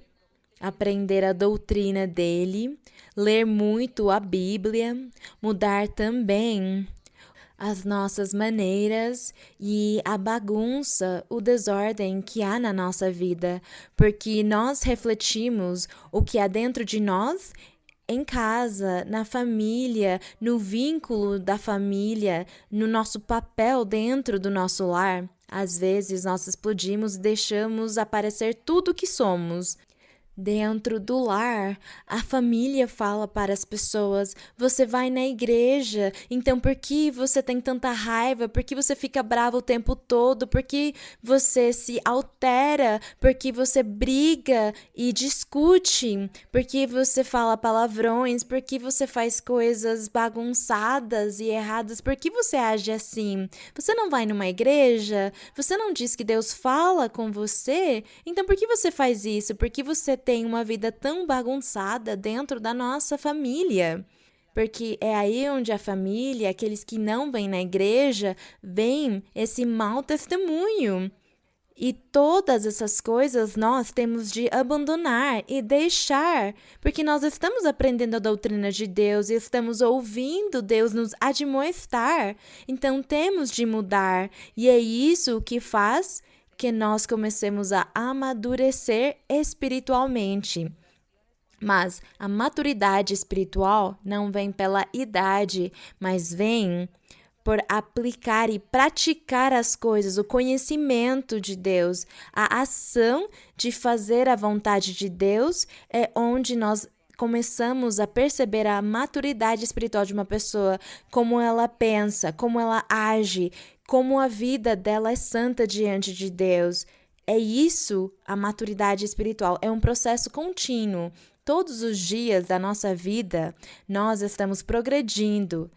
B: aprender a doutrina dele, ler muito a Bíblia, mudar também as nossas maneiras e a bagunça, o desordem que há na nossa vida, porque nós refletimos o que há dentro de nós em casa, na família, no vínculo da família, no nosso papel dentro do nosso lar. Às vezes nós explodimos e deixamos aparecer tudo o que somos. Dentro do lar, a família fala para as pessoas: você vai na igreja, então por que você tem tanta raiva? Por que você fica bravo o tempo todo? Por que você se altera? Por que você briga e discute? Por que você fala palavrões? Por que você faz coisas bagunçadas e erradas? Por que você age assim? Você não vai numa igreja? Você não diz que Deus fala com você? Então por que você faz isso? Por que você tem uma vida tão bagunçada dentro da nossa família? Porque é aí onde a família, aqueles que não vêm na igreja, veem esse mau testemunho. E todas essas coisas nós temos de abandonar e deixar, porque nós estamos aprendendo a doutrina de Deus e estamos ouvindo Deus nos admoestar. Então temos de mudar, e é isso que faz que nós comecemos a amadurecer espiritualmente. Mas a maturidade espiritual não vem pela idade, mas vem por aplicar e praticar as coisas, o conhecimento de Deus, a ação de fazer a vontade de Deus é onde nós começamos a perceber a maturidade espiritual de uma pessoa, como ela pensa, como ela age, como a vida dela é santa diante de Deus. É isso, a maturidade espiritual, é um processo contínuo. Todos os dias da nossa vida, nós estamos progredindo.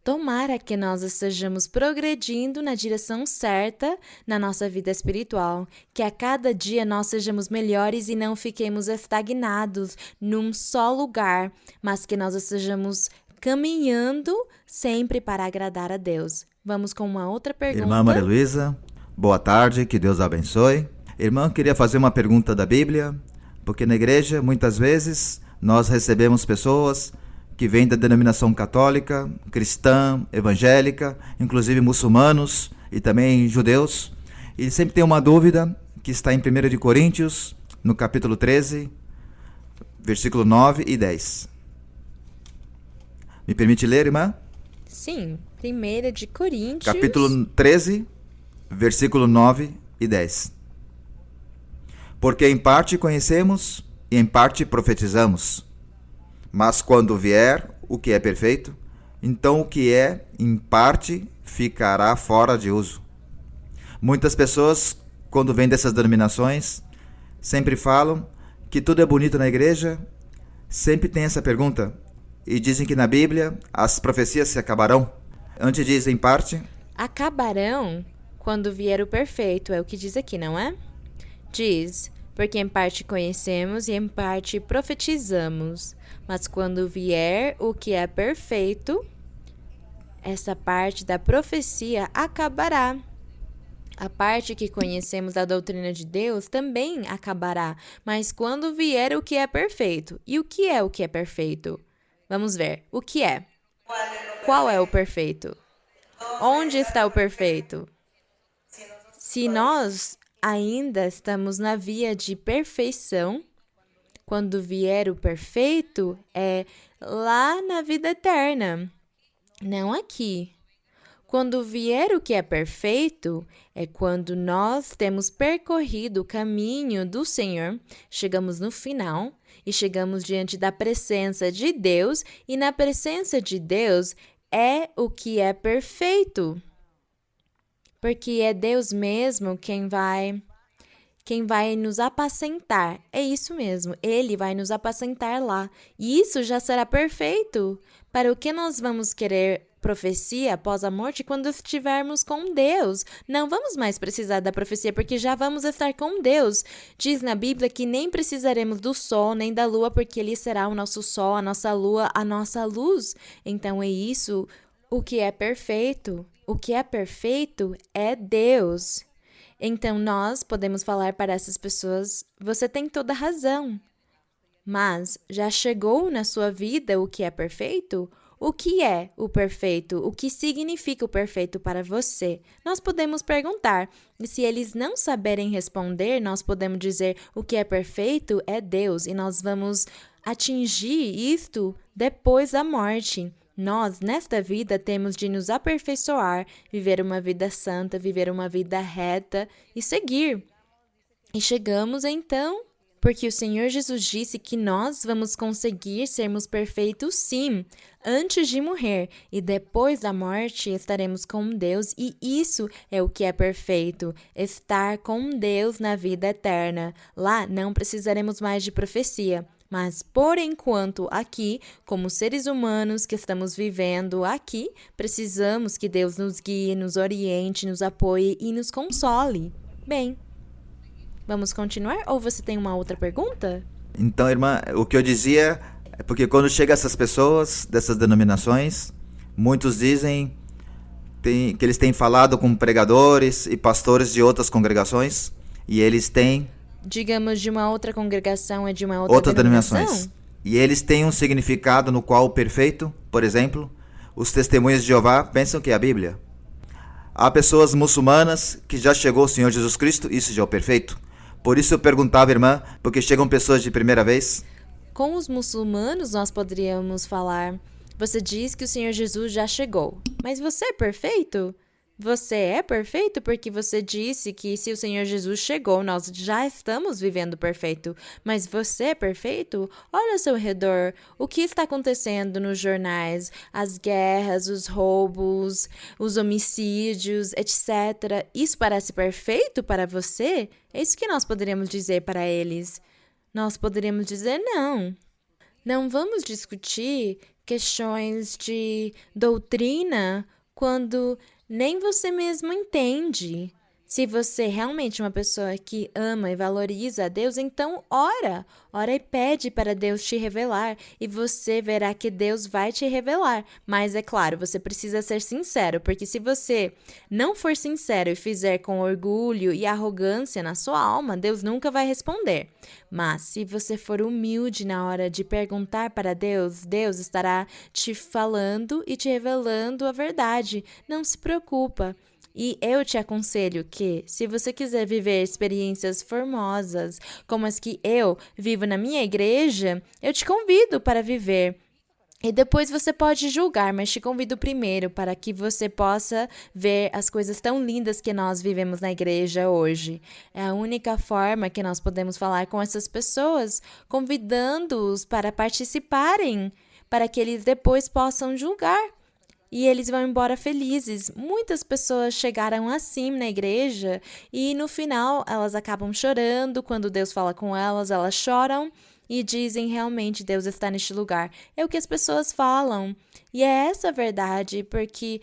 B: Tomara que nós estejamos progredindo na direção certa na nossa vida espiritual, que a cada dia nós sejamos melhores e não fiquemos estagnados num só lugar, mas que nós estejamos caminhando sempre para agradar a Deus. Vamos com uma outra pergunta.
A: Irmã Maria Luísa, boa tarde, que Deus abençoe. Irmã, queria fazer uma pergunta da Bíblia, porque na igreja, muitas vezes, nós recebemos pessoas que vêm da denominação católica, cristã, evangélica, inclusive muçulmanos e também judeus. E sempre tem uma dúvida que está em 1 de Coríntios, no capítulo 13, versículo 9 e 10. Me permite ler, irmã?
B: Sim, 1 de Coríntios.
A: Capítulo 13, versículo 9 e 10. Porque em parte conhecemos e em parte profetizamos. Mas quando vier o que é perfeito, então o que é em parte ficará fora de uso. Muitas pessoas, quando vêm dessas denominações, sempre falam que tudo é bonito na igreja, sempre tem essa pergunta, e dizem que na Bíblia as profecias se acabarão. Antes diz em parte.
B: Acabarão quando vier o perfeito, é o que diz aqui, não é? Diz, porque em parte conhecemos e em parte profetizamos. Mas quando vier o que é perfeito, essa parte da profecia acabará. A parte que conhecemos da doutrina de Deus também acabará. Mas quando vier o que é perfeito. E o que é perfeito? Vamos ver. O que é? Qual é o perfeito? Onde está o perfeito? Se nós ainda estamos na via de perfeição, quando vier o perfeito, é lá na vida eterna, não aqui. Quando vier o que é perfeito, é quando nós temos percorrido o caminho do Senhor, chegamos no final e chegamos diante da presença de Deus, e na presença de Deus é o que é perfeito. Porque é Deus mesmo quem vai nos apacentar. É isso mesmo, Ele vai nos apacentar lá. E isso já será perfeito. Para o que nós vamos querer profecia após a morte quando estivermos com Deus? Não vamos mais precisar da profecia, porque já vamos estar com Deus. Diz na Bíblia que nem precisaremos do sol nem da lua, porque Ele será o nosso sol, a nossa lua, a nossa luz. Então é isso o que é perfeito. O que é perfeito é Deus. Então, nós podemos falar para essas pessoas, você tem toda a razão. Mas já chegou na sua vida o que é perfeito? O que é o perfeito? O que significa o perfeito para você? Nós podemos perguntar. E se eles não saberem responder, nós podemos dizer o que é perfeito é Deus. E nós vamos atingir isto depois da morte. Nós, nesta vida, temos de nos aperfeiçoar, viver uma vida santa, viver uma vida reta e seguir. E chegamos, então, porque o Senhor Jesus disse que nós vamos conseguir sermos perfeitos, sim, antes de morrer. E depois da morte, estaremos com Deus. E isso é o que é perfeito, estar com Deus na vida eterna. Lá, não precisaremos mais de profecia. Mas, por enquanto, aqui, como seres humanos que estamos vivendo aqui, precisamos que Deus nos guie, nos oriente, nos apoie e nos console. Bem, vamos continuar? Ou você tem uma outra pergunta?
A: Então, irmã, o que eu dizia é porque quando chega essas pessoas dessas denominações, muitos dizem que eles têm falado com pregadores e pastores de outras congregações e eles têm...
B: Digamos, de uma outra congregação e de uma outra denominação?
A: E eles têm um significado no qual o perfeito, por exemplo, os testemunhas de Jeová pensam que é a Bíblia. Há pessoas muçulmanas que já chegou o Senhor Jesus Cristo, isso já é o perfeito. Por isso eu perguntava, irmã, porque chegam pessoas de primeira vez.
B: Com os muçulmanos nós poderíamos falar, você diz que o Senhor Jesus já chegou, mas você é perfeito? Você é perfeito porque você disse que se o Senhor Jesus chegou, nós já estamos vivendo perfeito. Mas você é perfeito? Olha ao seu redor. O que está acontecendo nos jornais? As guerras, os roubos, os homicídios, etc. Isso parece perfeito para você? É isso que nós poderíamos dizer para eles. Nós poderíamos dizer não. Não vamos discutir questões de doutrina quando nem você mesmo entende. Se você realmente é uma pessoa que ama e valoriza a Deus, então ora. Ora e pede para Deus te revelar e você verá que Deus vai te revelar. Mas é claro, você precisa ser sincero, porque se você não for sincero e fizer com orgulho e arrogância na sua alma, Deus nunca vai responder. Mas se você for humilde na hora de perguntar para Deus, Deus estará te falando e te revelando a verdade. Não se preocupa. E eu te aconselho que, se você quiser viver experiências formosas, como as que eu vivo na minha igreja, eu te convido para viver. E depois você pode julgar, mas te convido primeiro para que você possa ver as coisas tão lindas que nós vivemos na igreja hoje. É a única forma que nós podemos falar com essas pessoas, convidando-os para participarem, para que eles depois possam julgar. E eles vão embora felizes. Muitas pessoas chegaram assim na igreja e no final elas acabam chorando. Quando Deus fala com elas choram e dizem realmente Deus está neste lugar. É o que as pessoas falam. E é essa a verdade, porque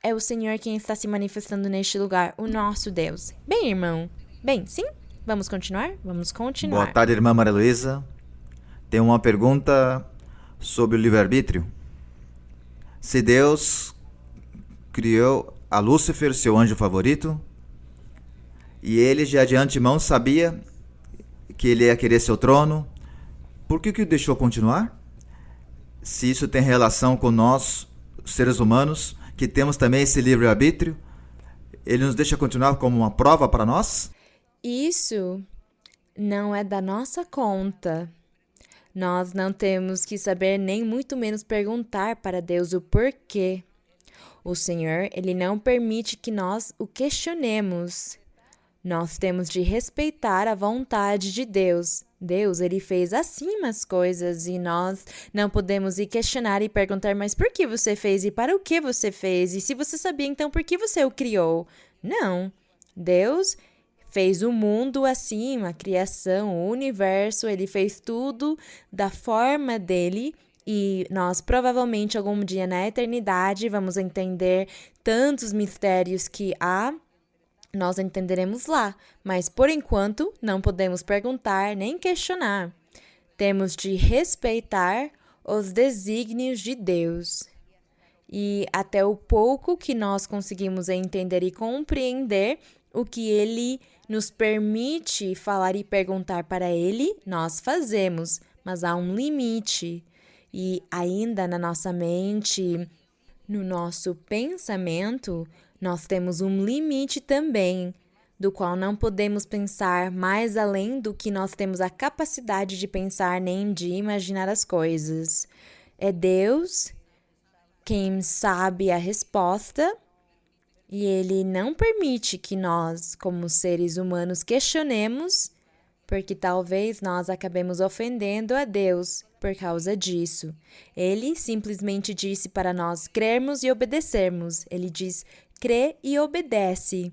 B: é o Senhor quem está se manifestando neste lugar, o nosso Deus. Bem, irmão? Bem, sim? Vamos continuar? Vamos continuar.
A: Boa tarde, irmã Maria Luísa. Tem uma pergunta sobre o livre-arbítrio. Se Deus criou a Lúcifer, seu anjo favorito, e ele já de antemão sabia que ele ia querer seu trono, por que o deixou continuar? Se isso tem relação com nós, seres humanos, que temos também esse livre-arbítrio, ele nos deixa continuar como uma prova para nós?
B: Isso não é da nossa conta. Nós não temos que saber nem muito menos perguntar para Deus o porquê. O Senhor, Ele não permite que nós o questionemos. Nós temos de respeitar a vontade de Deus. Deus, Ele fez assim as coisas e nós não podemos ir questionar e perguntar, mas por que você fez e para o que você fez? E se você sabia, então por que você o criou? Não. Deus fez o mundo assim, a criação, o universo, ele fez tudo da forma dele e nós provavelmente algum dia na eternidade vamos entender tantos mistérios que há, nós entenderemos lá, mas por enquanto não podemos perguntar nem questionar. Temos de respeitar os desígnios de Deus. E até o pouco que nós conseguimos entender e compreender o que ele nos permite falar e perguntar para ele, nós fazemos, mas há um limite. E ainda na nossa mente, no nosso pensamento, nós temos um limite também, do qual não podemos pensar mais além do que nós temos a capacidade de pensar nem de imaginar as coisas. É Deus quem sabe a resposta. E ele não permite que nós, como seres humanos, questionemos, porque talvez nós acabemos ofendendo a Deus por causa disso. Ele simplesmente disse para nós crermos e obedecermos. Ele diz, crê e obedece.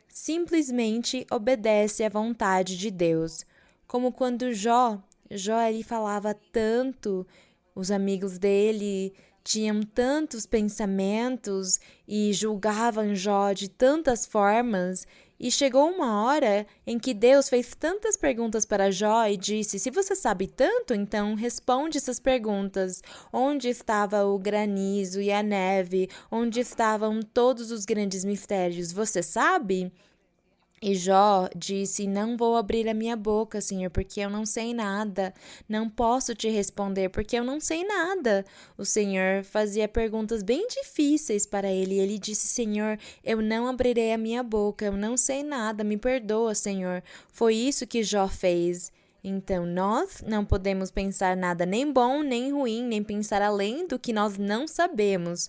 B: Simplesmente obedece à vontade de Deus. Como quando Jó ele falava tanto, os amigos dele tinham tantos pensamentos e julgavam Jó de tantas formas, e chegou uma hora em que Deus fez tantas perguntas para Jó e disse, se você sabe tanto, então responde essas perguntas. Onde estava o granizo e a neve? Onde estavam todos os grandes mistérios? Você sabe? E Jó disse, não vou abrir a minha boca, Senhor, porque eu não sei nada. Não posso te responder, porque eu não sei nada. O Senhor fazia perguntas bem difíceis para ele. Ele disse, Senhor, eu não abrirei a minha boca, eu não sei nada, me perdoa, Senhor. Foi isso que Jó fez. Então, nós não podemos pensar nada nem bom, nem ruim, nem pensar além do que nós não sabemos.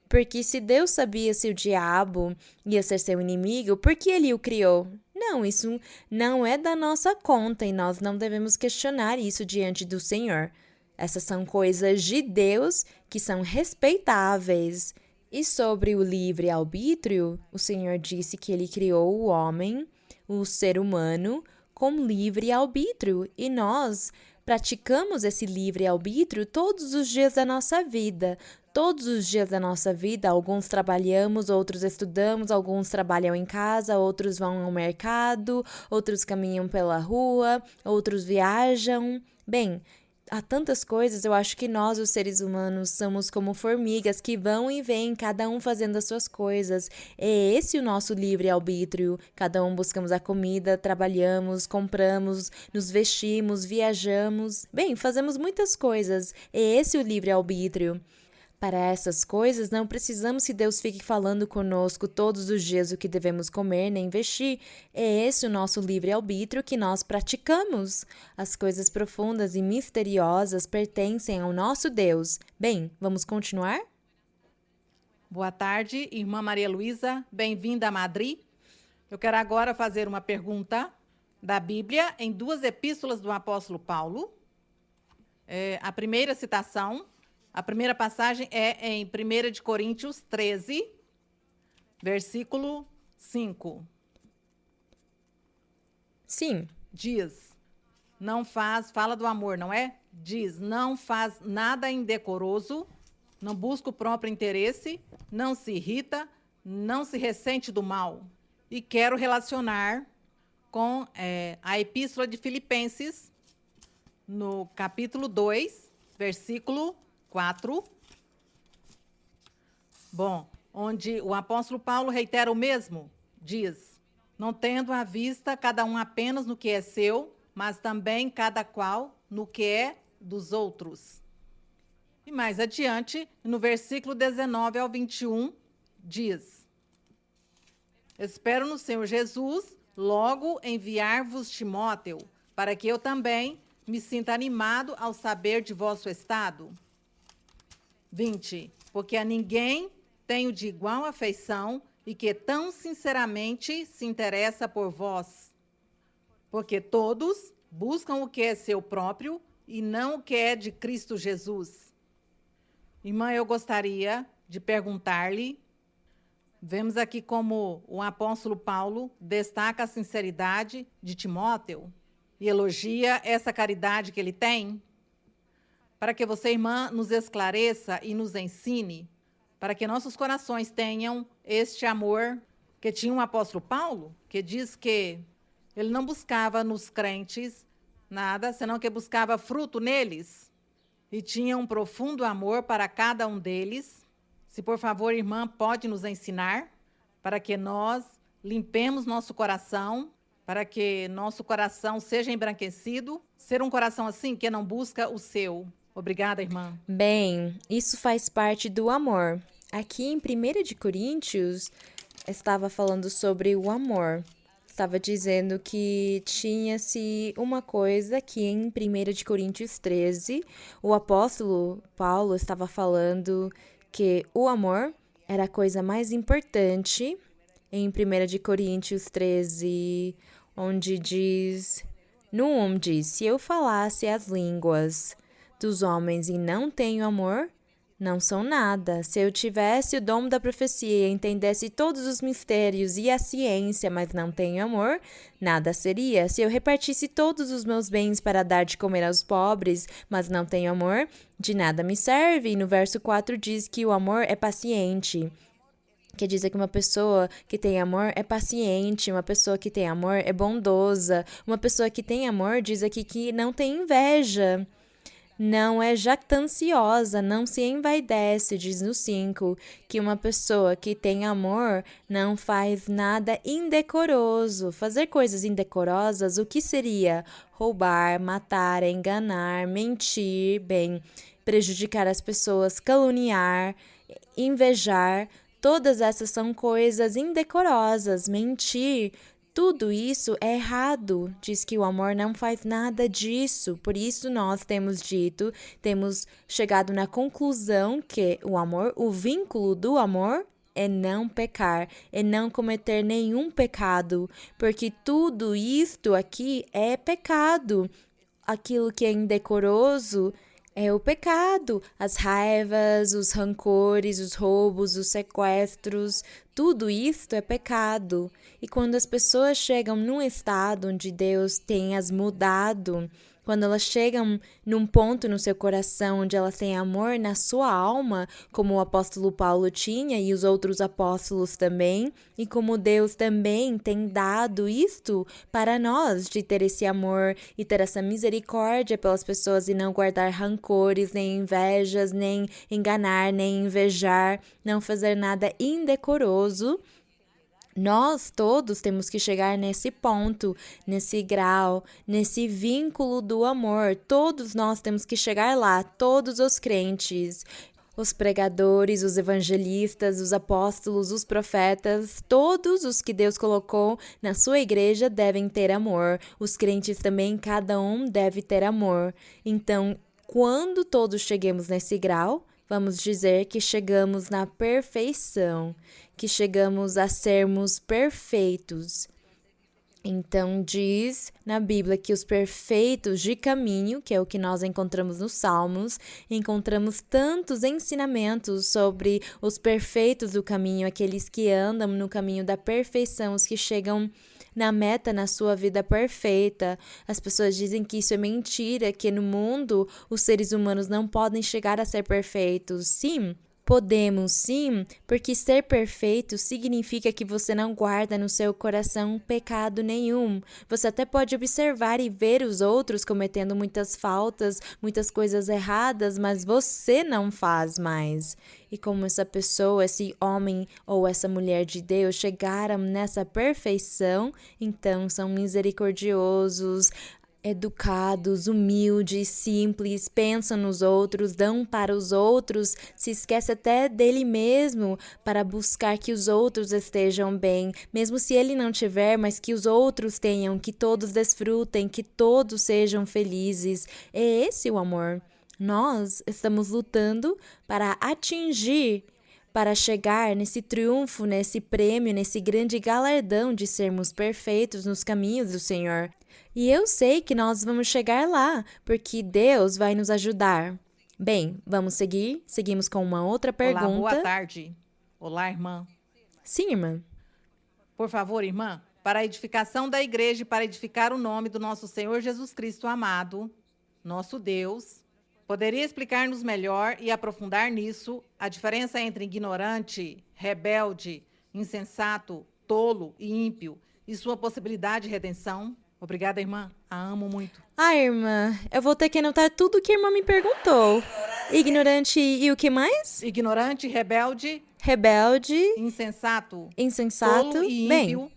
B: Porque se Deus sabia se o diabo ia ser seu inimigo, por que ele o criou? Não, isso não é da nossa conta e nós não devemos questionar isso diante do Senhor. Essas são coisas de Deus que são respeitáveis. E sobre o livre-arbítrio, o Senhor disse que ele criou o homem, o ser humano, com livre-arbítrio. E nós praticamos esse livre-arbítrio todos os dias da nossa vida. Todos os dias da nossa vida, alguns trabalhamos, outros estudamos, alguns trabalham em casa, outros vão ao mercado, outros caminham pela rua, outros viajam. Bem, há tantas coisas, eu acho que nós, os seres humanos, somos como formigas que vão e vêm, cada um fazendo as suas coisas. É esse o nosso livre-arbítrio. Cada um buscamos a comida, trabalhamos, compramos, nos vestimos, viajamos. Bem, fazemos muitas coisas. É esse o livre-arbítrio. Para essas coisas, não precisamos que Deus fique falando conosco todos os dias o que devemos comer nem vestir. É esse o nosso livre-arbítrio que nós praticamos. As coisas profundas e misteriosas pertencem ao nosso Deus. Bem, vamos continuar?
D: Boa tarde, irmã Maria Luísa. Bem-vinda a Madrid. Eu quero agora fazer uma pergunta da Bíblia em 2 epístolas do apóstolo Paulo. A primeira citação... A primeira passagem é em 1 de Coríntios 13, versículo 5.
B: Sim.
D: Diz, fala do amor, não é? Diz, não faz nada indecoroso, não busca o próprio interesse, não se irrita, não se ressente do mal. E quero relacionar com a epístola de Filipenses, no capítulo 2, versículo 4, onde o apóstolo Paulo reitera o mesmo, diz, não tendo à vista cada um apenas no que é seu, mas também cada qual no que é dos outros. E mais adiante, no versículo 19 ao 21, diz, espero no Senhor Jesus logo enviar-vos Timóteo, para que eu também me sinta animado ao saber de vosso estado. 20. Porque a ninguém tenho de igual afeição e que tão sinceramente se interessa por vós. Porque todos buscam o que é seu próprio e não o que é de Cristo Jesus. Irmã, eu gostaria de perguntar-lhe, vemos aqui como o apóstolo Paulo destaca a sinceridade de Timóteo e elogia essa caridade que ele tem. Para que você, irmã, nos esclareça e nos ensine, para que nossos corações tenham este amor que tinha o apóstolo Paulo, que diz que ele não buscava nos crentes nada, senão que buscava fruto neles, e tinha um profundo amor para cada um deles. Se, por favor, irmã, pode nos ensinar, para que nós limpemos nosso coração, para que nosso coração seja embranquecido, ser um coração assim que não busca o seu. Obrigada, irmã.
B: Bem, isso faz parte do amor. Aqui em 1 de Coríntios, estava falando sobre o amor. Estava dizendo que tinha-se uma coisa que em 1 de Coríntios 13, o apóstolo Paulo estava falando que o amor era a coisa mais importante. Em 1 de Coríntios 13, onde diz... No 1 diz, se eu falasse as línguas dos homens e não tenho amor, não são nada. Se eu tivesse o dom da profecia, entendesse todos os mistérios e a ciência, mas não tenho amor, nada seria. Se eu repartisse todos os meus bens para dar de comer aos pobres, mas não tenho amor, de nada me serve. E no verso 4 diz que o amor é paciente. Quer dizer que uma pessoa que tem amor é paciente, uma pessoa que tem amor é bondosa, uma pessoa que tem amor diz aqui que não tem inveja. Não é jactanciosa, não se envaidece, diz no 5, que uma pessoa que tem amor não faz nada indecoroso. Fazer coisas indecorosas, o que seria? Roubar, matar, enganar, mentir, bem, prejudicar as pessoas, caluniar, invejar. Todas essas são coisas indecorosas, mentir. Tudo isso é errado, diz que o amor não faz nada disso, por isso nós temos chegado na conclusão que o amor, o vínculo do amor é não pecar, é não cometer nenhum pecado, porque tudo isto aqui é pecado. Aquilo que é indecoroso é o pecado, as raivas, os rancores, os roubos, os sequestros, tudo isto é pecado. E quando as pessoas chegam num estado onde Deus tem as mudado, quando elas chegam num ponto no seu coração onde elas têm amor na sua alma, como o apóstolo Paulo tinha e os outros apóstolos também, e como Deus também tem dado isto para nós, de ter esse amor e ter essa misericórdia pelas pessoas e não guardar rancores, nem invejas, nem enganar, nem invejar, não fazer nada indecoroso. Nós todos temos que chegar nesse ponto, nesse grau, nesse vínculo do amor. Todos nós temos que chegar lá, todos os crentes, os pregadores, os evangelistas, os apóstolos, os profetas, todos os que Deus colocou na sua igreja devem ter amor. Os crentes também, cada um deve ter amor. Então, quando todos cheguemos nesse grau, vamos dizer que chegamos na perfeição, que chegamos a sermos perfeitos. Então, diz na Bíblia que os perfeitos de caminho, que é o que nós encontramos nos Salmos, encontramos tantos ensinamentos sobre os perfeitos do caminho, aqueles que andam no caminho da perfeição, os que chegam na meta, na sua vida perfeita. As pessoas dizem que isso é mentira, que no mundo os seres humanos não podem chegar a ser perfeitos. Sim, podemos sim, porque ser perfeito significa que você não guarda no seu coração pecado nenhum. Você até pode observar e ver os outros cometendo muitas faltas, muitas coisas erradas, mas você não faz mais. E como essa pessoa, esse homem ou essa mulher de Deus chegaram nessa perfeição, então são misericordiosos, educados, humildes, simples, pensam nos outros, dão para os outros, se esquece até dele mesmo para buscar que os outros estejam bem, mesmo se ele não tiver, mas que os outros tenham, que todos desfrutem, que todos sejam felizes. É esse o amor. Nós estamos lutando para atingir, para chegar nesse triunfo, nesse prêmio, nesse grande galardão de sermos perfeitos nos caminhos do Senhor. E eu sei que nós vamos chegar lá, porque Deus vai nos ajudar. Bem, vamos seguir? Seguimos com uma outra pergunta.
D: Olá, boa tarde. Olá, irmã.
B: Sim, irmã.
D: Por favor, irmã, para a edificação da igreja e para edificar o nome do nosso Senhor Jesus Cristo amado, nosso Deus, poderia explicar-nos melhor e aprofundar nisso a diferença entre ignorante, rebelde, insensato, tolo e ímpio e sua possibilidade de redenção? Obrigada, irmã. A amo muito.
B: Irmã, eu vou ter que anotar tudo que a irmã me perguntou. Ignorante e o que mais?
D: Ignorante, rebelde,
B: insensato,
D: tolo e ímpio.
B: Bem,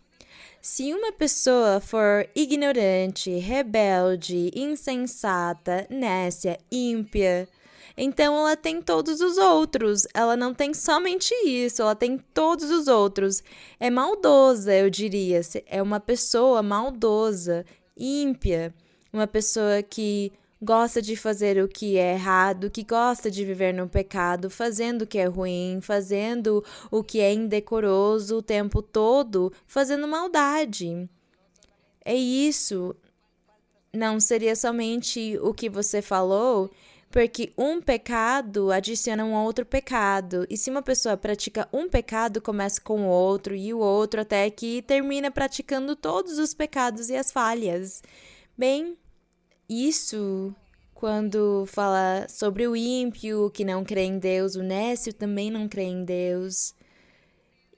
B: se uma pessoa for ignorante, rebelde, insensata, nécia, ímpia, então ela tem todos os outros. Ela não tem somente isso, ela tem todos os outros. É maldosa, eu diria. É uma pessoa maldosa, ímpia. Uma pessoa que gosta de fazer o que é errado, que gosta de viver no pecado, fazendo o que é ruim, fazendo o que é indecoroso o tempo todo, fazendo maldade. É isso. Não seria somente o que você falou, porque um pecado adiciona um outro pecado. E se uma pessoa pratica um pecado, começa com o outro e o outro, até que termina praticando todos os pecados e as falhas. Bem, isso, quando fala sobre o ímpio, que não crê em Deus, o nécio também não crê em Deus.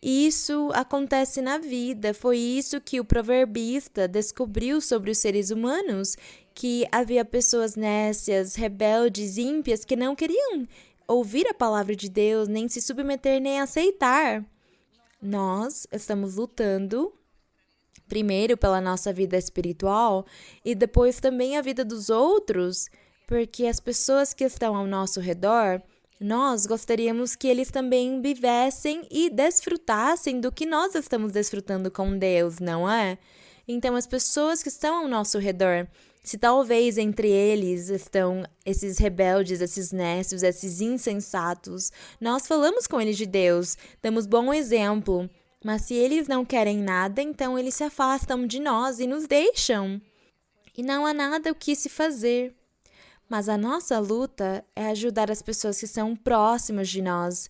B: Isso acontece na vida. Foi isso que o proverbista descobriu sobre os seres humanos, que havia pessoas nécias, rebeldes, ímpias, que não queriam ouvir a palavra de Deus, nem se submeter, nem aceitar. Nós estamos lutando, primeiro pela nossa vida espiritual e depois também a vida dos outros, porque as pessoas que estão ao nosso redor, nós gostaríamos que eles também vivessem e desfrutassem do que nós estamos desfrutando com Deus, não é? Então, as pessoas que estão ao nosso redor, se talvez entre eles estão esses rebeldes, esses nécios, esses insensatos, nós falamos com eles de Deus, damos bom exemplo, mas se eles não querem nada, então eles se afastam de nós e nos deixam. E não há nada o que se fazer. Mas a nossa luta é ajudar as pessoas que são próximas de nós,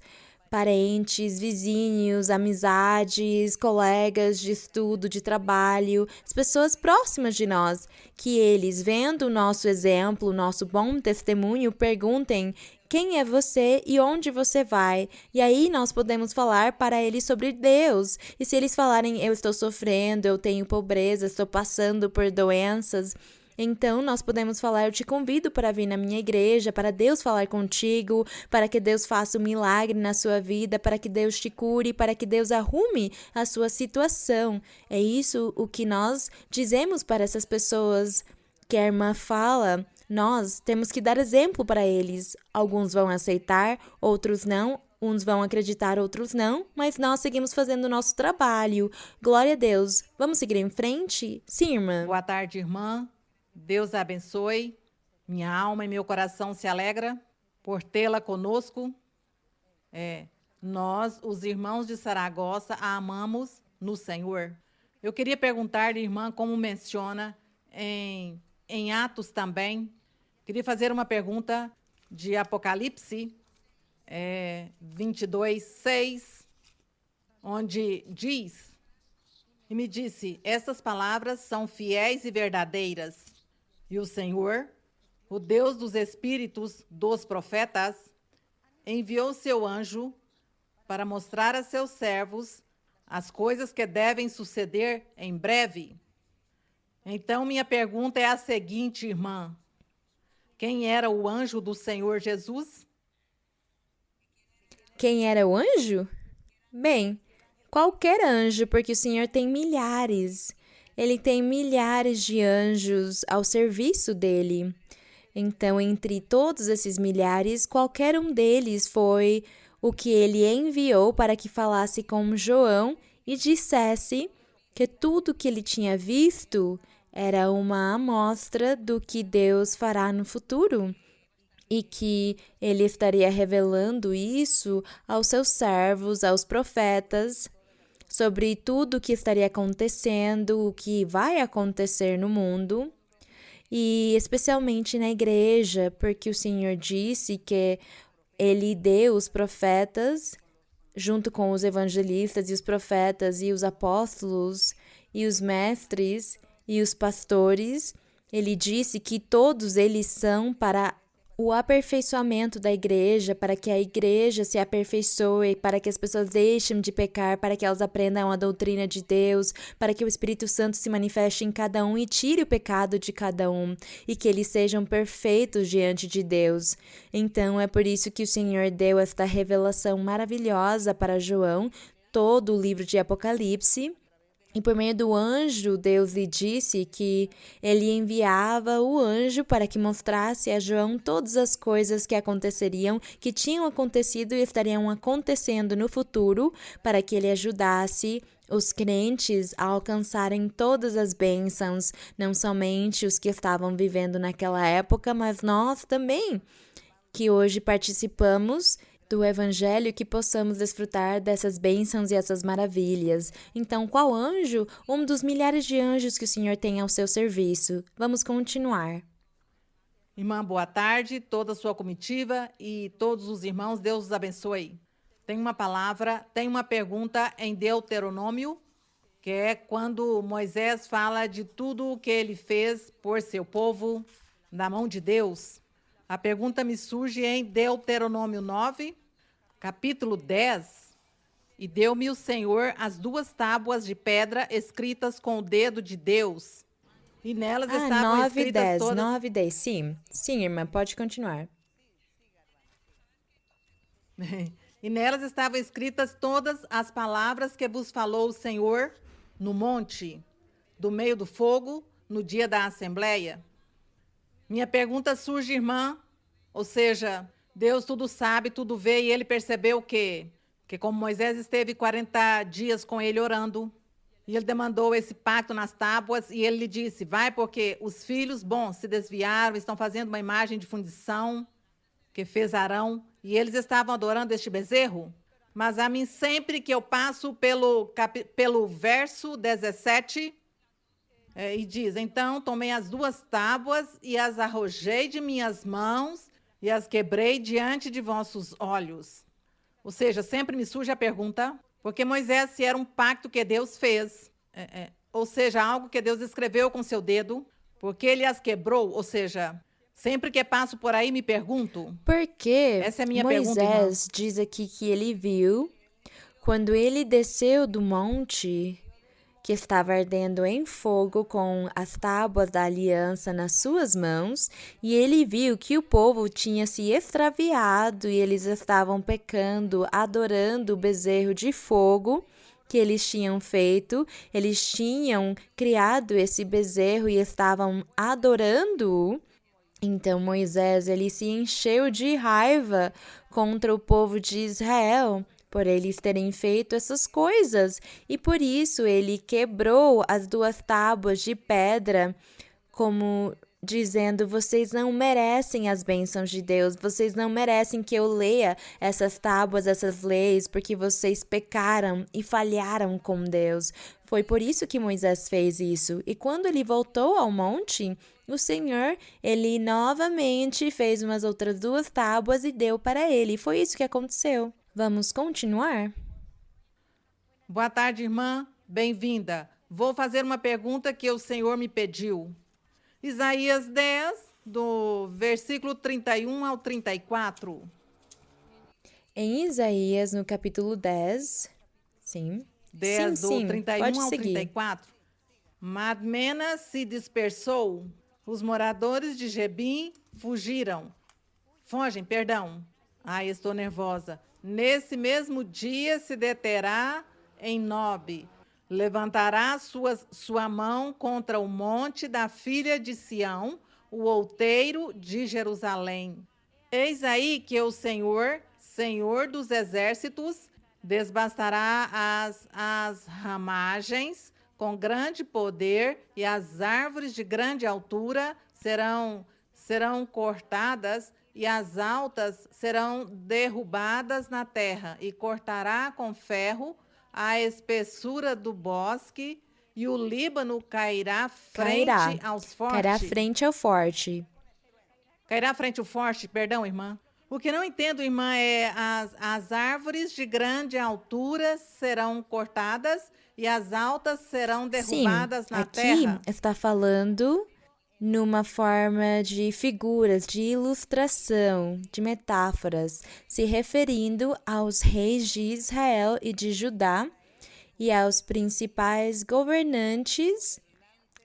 B: parentes, vizinhos, amizades, colegas de estudo, de trabalho, as pessoas próximas de nós, que eles, vendo o nosso exemplo, o nosso bom testemunho, perguntem: quem é você e onde você vai? E aí nós podemos falar para eles sobre Deus. E se eles falarem: eu estou sofrendo, eu tenho pobreza, estou passando por doenças, então nós podemos falar: eu te convido para vir na minha igreja, para Deus falar contigo, para que Deus faça um milagre na sua vida, para que Deus te cure, para que Deus arrume a sua situação. É isso o que nós dizemos para essas pessoas que a irmã fala. Nós temos que dar exemplo para eles. Alguns vão aceitar, outros não. Uns vão acreditar, outros não. Mas nós seguimos fazendo o nosso trabalho. Glória a Deus. Vamos seguir em frente? Sim, irmã.
D: Boa tarde, irmã. Deus a abençoe. Minha alma e meu coração se alegra por tê-la conosco. Nós, os irmãos de Saragossa, a amamos no Senhor. Eu queria perguntar, irmã, como menciona em Atos também. Queria fazer uma pergunta de Apocalipse 22:6, onde diz: e me disse, essas palavras são fiéis e verdadeiras. E o Senhor, o Deus dos espíritos dos profetas, enviou seu anjo para mostrar a seus servos as coisas que devem suceder em breve. Então, minha pergunta é a seguinte, irmã: quem era o anjo do Senhor Jesus?
B: Quem era o anjo? Bem, qualquer anjo, porque o Senhor tem milhares. Ele tem milhares de anjos ao serviço dele. Então, entre todos esses milhares, qualquer um deles foi o que ele enviou para que falasse com João e dissesse que tudo que ele tinha visto era uma amostra do que Deus fará no futuro e que ele estaria revelando isso aos seus servos, aos profetas, sobre tudo o que estaria acontecendo, o que vai acontecer no mundo, e especialmente na igreja, porque o Senhor disse que ele deu os profetas, junto com os evangelistas e os profetas e os apóstolos e os mestres e os pastores, ele disse que todos eles são para o aperfeiçoamento da igreja, para que a igreja se aperfeiçoe, para que as pessoas deixem de pecar, para que elas aprendam a doutrina de Deus, para que o Espírito Santo se manifeste em cada um e tire o pecado de cada um, e que eles sejam perfeitos diante de Deus. Então, é por isso que o Senhor deu esta revelação maravilhosa para João, todo o livro de Apocalipse. E por meio do anjo, Deus lhe disse que ele enviava o anjo para que mostrasse a João todas as coisas que aconteceriam, que tinham acontecido e estariam acontecendo no futuro, para que ele ajudasse os crentes a alcançarem todas as bênçãos, não somente os que estavam vivendo naquela época, mas nós também, que hoje participamos do Evangelho, que possamos desfrutar dessas bênçãos e essas maravilhas. Então, qual anjo? Um dos milhares de anjos que o Senhor tem ao seu serviço. Vamos continuar.
D: Irmã, boa tarde, toda a sua comitiva e todos os irmãos, Deus os abençoe. Tem uma palavra, tem uma pergunta em Deuteronômio, que é quando Moisés fala de tudo o que ele fez por seu povo, na mão de Deus. A pergunta me surge em Deuteronômio 9, capítulo 10. E deu-me o Senhor as 2 tábuas de pedra escritas com o dedo de Deus. E nelas estavam
B: 9 e
D: escritas
B: 10,
D: todas...
B: 9 e 10, sim. Sim, irmã, pode continuar.
D: E nelas estavam escritas todas as palavras que vos falou o Senhor no monte, do meio do fogo, no dia da assembleia. Minha pergunta surge, irmã, ou seja, Deus tudo sabe, tudo vê, e ele percebeu que como Moisés esteve 40 dias com ele orando, e ele demandou esse pacto nas tábuas, e ele lhe disse, vai porque os filhos, se desviaram, estão fazendo uma imagem de fundição que fez Arão, e eles estavam adorando este bezerro. Mas a mim, sempre que eu passo pelo verso 17... e diz, então tomei as 2 tábuas e as arrojei de minhas mãos e as quebrei diante de vossos olhos. Ou seja, sempre me surge a pergunta, porque Moisés, se era um pacto que Deus fez, ou seja, algo que Deus escreveu com seu dedo, porque ele as quebrou, ou seja, sempre que passo por aí me pergunto.
B: Porque
D: Essa é a minha pergunta, irmã.
B: Moisés diz aqui que ele viu, quando ele desceu do monte, que estava ardendo em fogo com as tábuas da aliança nas suas mãos, e ele viu que o povo tinha se extraviado e eles estavam pecando, adorando o bezerro de fogo que eles tinham feito. Eles tinham criado esse bezerro e estavam adorando-o. Então Moisés, ele se encheu de raiva contra o povo de Israel por eles terem feito essas coisas, e por isso ele quebrou as 2 tábuas de pedra, como dizendo: vocês não merecem as bênçãos de Deus, vocês não merecem que eu leia essas tábuas, essas leis, porque vocês pecaram e falharam com Deus. Foi por isso que Moisés fez isso. E quando ele voltou ao monte, o Senhor, ele novamente fez umas outras 2 tábuas e deu para ele. Foi isso que aconteceu. Vamos continuar?
D: Boa tarde, irmã. Bem-vinda. Vou fazer uma pergunta que o Senhor me pediu. Isaías 10, do versículo 31 ao 34.
B: Em Isaías, no capítulo 10, sim.
D: 10, do 31
B: pode
D: ao
B: seguir.
D: 34. Madmena se dispersou, os moradores de Gebim fugiram. Fogem, perdão. Ai, estou nervosa. Nesse mesmo dia se deterá em Nob. Levantará sua mão contra o monte da filha de Sião, o outeiro de Jerusalém. Eis aí que o Senhor, Senhor dos exércitos, desbastará as ramagens com grande poder, e as árvores de grande altura serão cortadas, e as altas serão derrubadas na terra, e cortará com ferro a espessura do bosque, e o Líbano cairá frente aos fortes.
B: Cairá frente ao forte.
D: Cairá frente ao forte, perdão, irmã. O que não entendo, irmã, é as árvores de grande altura serão cortadas e as altas serão derrubadas na terra.
B: Aqui está falando numa forma de figuras, de ilustração, de metáforas, se referindo aos reis de Israel e de Judá e aos principais governantes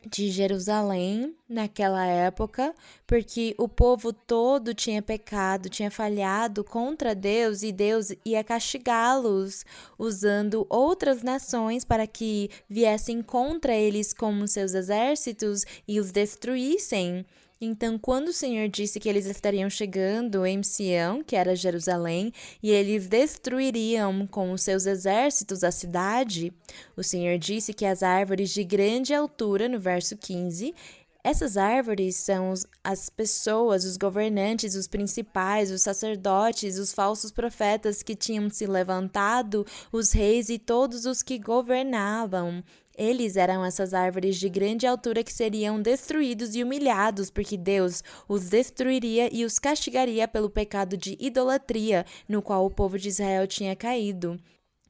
B: de Jerusalém naquela época, porque o povo todo tinha pecado, tinha falhado contra Deus, e Deus ia castigá-los, usando outras nações para que viessem contra eles como seus exércitos e os destruíssem. Então, quando o Senhor disse que eles estariam chegando em Sião, que era Jerusalém, e eles destruiriam com os seus exércitos a cidade, o Senhor disse que as árvores de grande altura, no verso 15, essas árvores são as pessoas, os governantes, os principais, os sacerdotes, os falsos profetas que tinham se levantado, os reis e todos os que governavam. Eles eram essas árvores de grande altura que seriam destruídos e humilhados, porque Deus os destruiria e os castigaria pelo pecado de idolatria no qual o povo de Israel tinha caído.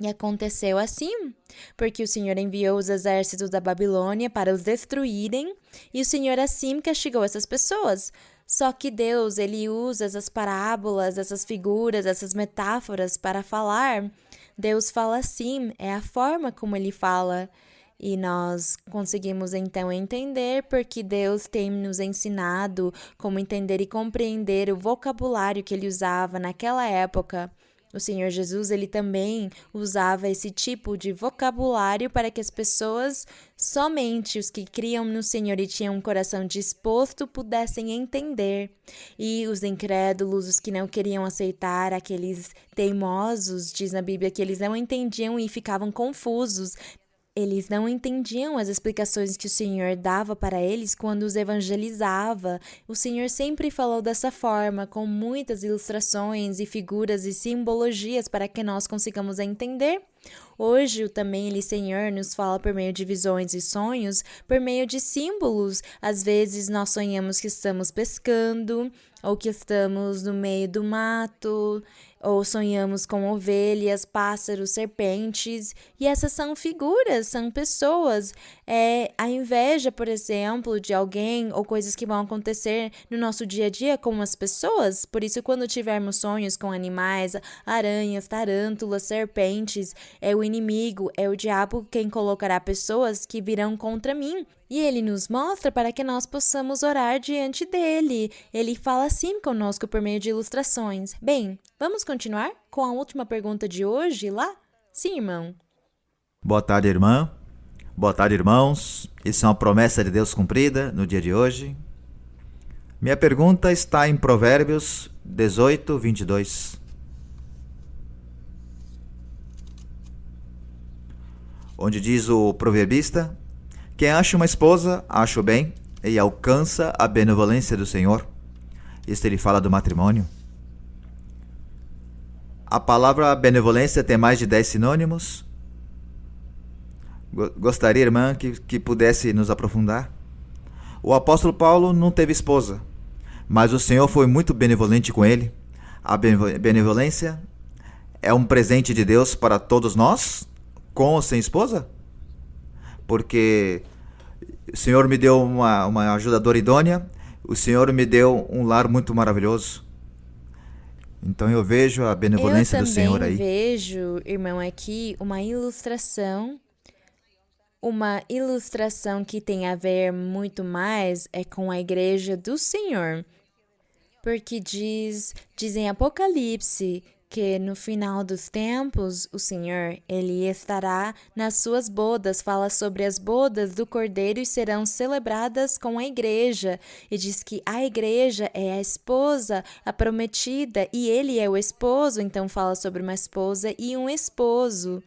B: E aconteceu assim, porque o Senhor enviou os exércitos da Babilônia para os destruírem, e o Senhor assim castigou essas pessoas. Só que Deus, ele usa essas parábolas, essas figuras, essas metáforas para falar. Deus fala assim, é a forma como ele fala. E nós conseguimos então entender porque Deus tem nos ensinado como entender e compreender o vocabulário que ele usava naquela época. O Senhor Jesus, ele também usava esse tipo de vocabulário para que as pessoas, somente os que criam no Senhor e tinham um coração disposto, pudessem entender. E os incrédulos, os que não queriam aceitar, aqueles teimosos, diz na Bíblia que eles não entendiam e ficavam confusos. Eles não entendiam as explicações que o Senhor dava para eles quando os evangelizava. O Senhor sempre falou dessa forma, com muitas ilustrações e figuras e simbologias para que nós consigamos entender. Hoje também ele, Senhor, nos fala por meio de visões e sonhos, por meio de símbolos. Às vezes nós sonhamos que estamos pescando, ou que estamos no meio do mato, ou sonhamos com ovelhas, pássaros, serpentes, e essas são figuras, são pessoas. A inveja, por exemplo, de alguém, ou coisas que vão acontecer no nosso dia a dia com as pessoas. Por isso, quando tivermos sonhos com animais, aranhas, tarântulas, serpentes, é o inimigo, é o diabo quem colocará pessoas que virão contra mim. E ele nos mostra para que nós possamos orar diante dele. Ele fala assim conosco por meio de ilustrações. Bem, vamos continuar com a última pergunta de hoje lá? Sim, irmão.
A: Boa tarde, irmã. Boa tarde, irmãos. Isso é uma promessa de Deus cumprida no dia de hoje. Minha pergunta está em Provérbios 18, 22. Onde diz o proverbista: quem acha uma esposa, acha o bem e alcança a benevolência do Senhor. Isto ele fala do matrimônio. A palavra benevolência tem mais de 10 sinônimos. Gostaria, irmã, que pudesse nos aprofundar. O apóstolo Paulo não teve esposa, mas o Senhor foi muito benevolente com ele. A benevolência é um presente de Deus para todos nós, com ou sem esposa? Porque o Senhor me deu uma ajudadora idônea, o Senhor me deu um lar muito maravilhoso. Então eu vejo a benevolência do Senhor aí.
B: Eu também vejo, irmão, aqui uma ilustração que tem a ver muito mais com a igreja do Senhor. Porque diz em Apocalipse que no final dos tempos, o Senhor, ele estará nas suas bodas, fala sobre as bodas do Cordeiro e serão celebradas com a igreja. E diz que a igreja é a esposa, a prometida, e ele é o esposo, então fala sobre uma esposa e um esposo.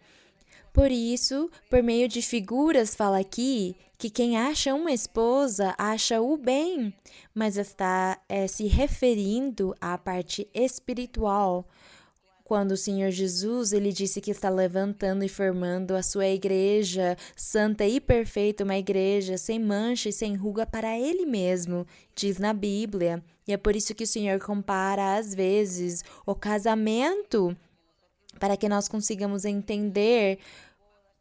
B: Por isso, por meio de figuras, fala aqui que quem acha uma esposa acha o bem, mas está se referindo à parte espiritual. Quando o Senhor Jesus, ele disse que está levantando e formando a sua igreja santa e perfeita, uma igreja sem mancha e sem ruga para ele mesmo, diz na Bíblia. E é por isso que o Senhor compara, às vezes, o casamento, para que nós consigamos entender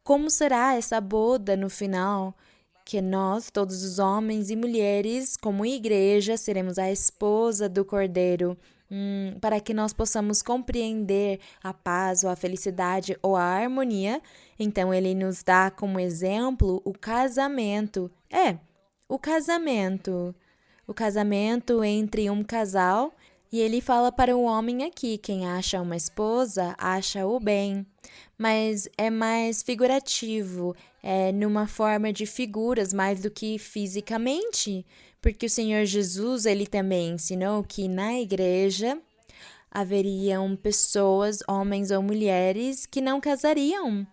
B: como será essa boda no final, que nós, todos os homens e mulheres, como igreja, seremos a esposa do Cordeiro. Para que nós possamos compreender a paz ou a felicidade ou a harmonia, então ele nos dá como exemplo o casamento. O casamento entre um casal, e ele fala para o homem aqui, quem acha uma esposa, acha o bem. Mas é mais figurativo, é numa forma de figuras mais do que fisicamente, porque o Senhor Jesus, ele também ensinou que na igreja haveriam pessoas, homens ou mulheres, que não casariam,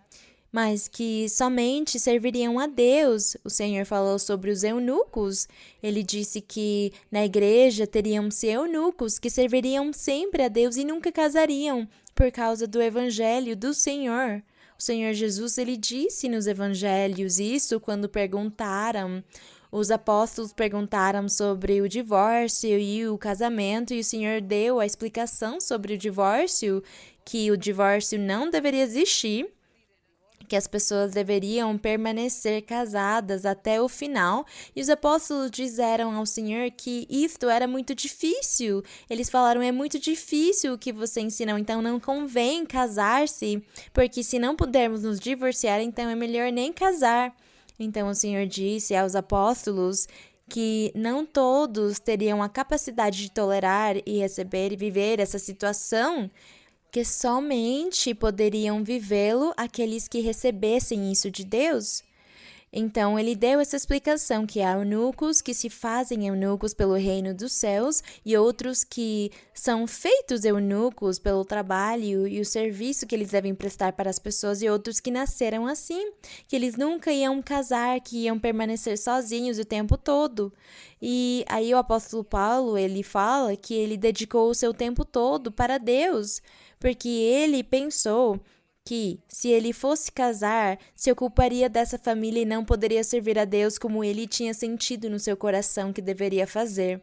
B: mas que somente serviriam a Deus. O Senhor falou sobre os eunucos. Ele disse que na igreja teriam-se eunucos que serviriam sempre a Deus e nunca casariam, por causa do evangelho do Senhor. O Senhor Jesus, ele disse nos evangelhos isso quando os apóstolos perguntaram sobre o divórcio e o casamento, e o Senhor deu a explicação sobre o divórcio, que o divórcio não deveria existir, que as pessoas deveriam permanecer casadas até o final, e os apóstolos disseram ao Senhor que isto era muito difícil. Eles falaram, é muito difícil o que você ensinou, então não convém casar-se, porque se não pudermos nos divorciar, então é melhor nem casar. Então o Senhor disse aos apóstolos que não todos teriam a capacidade de tolerar e receber e viver essa situação, que somente poderiam vivê-lo aqueles que recebessem isso de Deus. Então, ele deu essa explicação que há eunucos que se fazem eunucos pelo reino dos céus e outros que são feitos eunucos pelo trabalho e o serviço que eles devem prestar para as pessoas, e outros que nasceram assim, que eles nunca iam casar, que iam permanecer sozinhos o tempo todo. E aí o apóstolo Paulo, ele fala que ele dedicou o seu tempo todo para Deus, porque ele pensou que, se ele fosse casar, se ocuparia dessa família e não poderia servir a Deus como ele tinha sentido no seu coração que deveria fazer.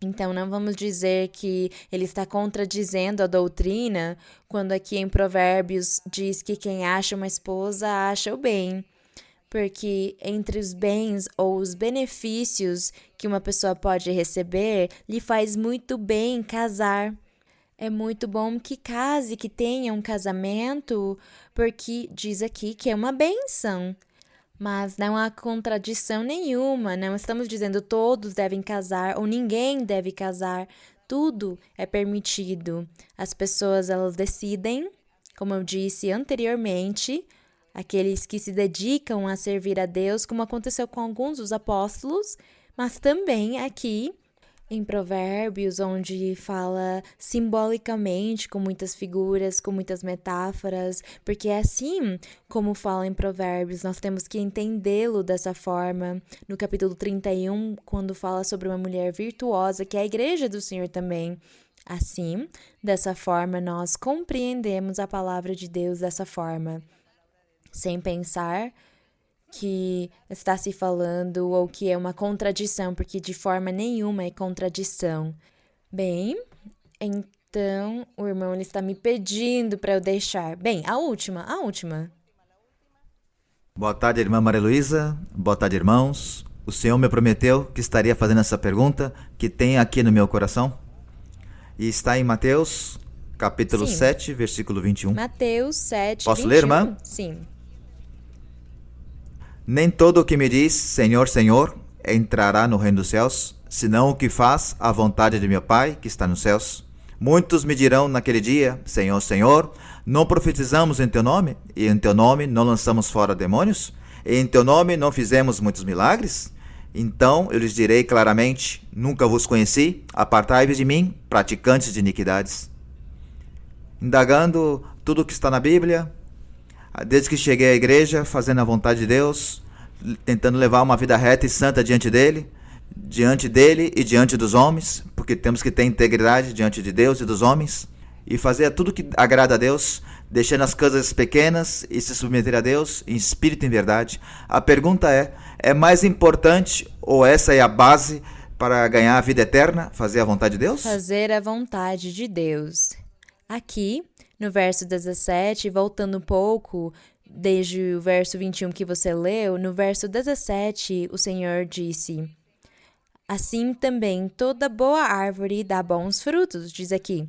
B: Então, não vamos dizer que ele está contradizendo a doutrina, quando aqui em Provérbios diz que quem acha uma esposa acha o bem. Porque entre os bens ou os benefícios que uma pessoa pode receber, lhe faz muito bem casar. É muito bom que case, que tenha um casamento, porque diz aqui que é uma bênção. Mas não há contradição nenhuma, não estamos dizendo todos devem casar ou ninguém deve casar. Tudo é permitido. As pessoas, elas decidem, como eu disse anteriormente, aqueles que se dedicam a servir a Deus, como aconteceu com alguns dos apóstolos, mas também aqui em Provérbios, onde fala simbolicamente, com muitas figuras, com muitas metáforas, porque é assim como fala em Provérbios, nós temos que entendê-lo dessa forma. No capítulo 31, quando fala sobre uma mulher virtuosa, que é a igreja do Senhor também. Assim, dessa forma, nós compreendemos a palavra de Deus dessa forma, sem pensar que está se falando ou que é uma contradição, porque de forma nenhuma é contradição. Bem, então o irmão ele está me pedindo para eu deixar. Bem, a última.
A: Boa tarde, irmã Maria Luísa. Boa tarde, irmãos. O Senhor me prometeu que estaria fazendo essa pergunta que tem aqui no meu coração. E está em Mateus, capítulo 7, versículo 21.
B: Mateus 7,
A: Posso
B: 21?
A: ler, irmã?
B: Sim.
A: Nem todo o que me diz Senhor, Senhor entrará no reino dos céus, senão o que faz a vontade de meu Pai que está nos céus. Muitos me dirão naquele dia, Senhor, Senhor, não profetizamos em teu nome? E em teu nome não lançamos fora demônios? E em teu nome não fizemos muitos milagres? Então eu lhes direi claramente, nunca vos conheci, apartai-vos de mim, praticantes de iniquidades. Indagando tudo o que está na Bíblia, desde que cheguei à igreja, fazendo a vontade de Deus, tentando levar uma vida reta e santa diante dele e diante dos homens, porque temos que ter integridade diante de Deus e dos homens, e fazer tudo que agrada a Deus, deixando as coisas pequenas e se submeter a Deus em espírito e em verdade. A pergunta é mais importante ou essa é a base para ganhar a vida eterna, fazer a vontade de Deus?
B: Fazer a vontade de Deus. Aqui, no verso 17, voltando um pouco, desde o verso 21 que você leu, no verso 17, o Senhor disse: assim também toda boa árvore dá bons frutos, diz aqui.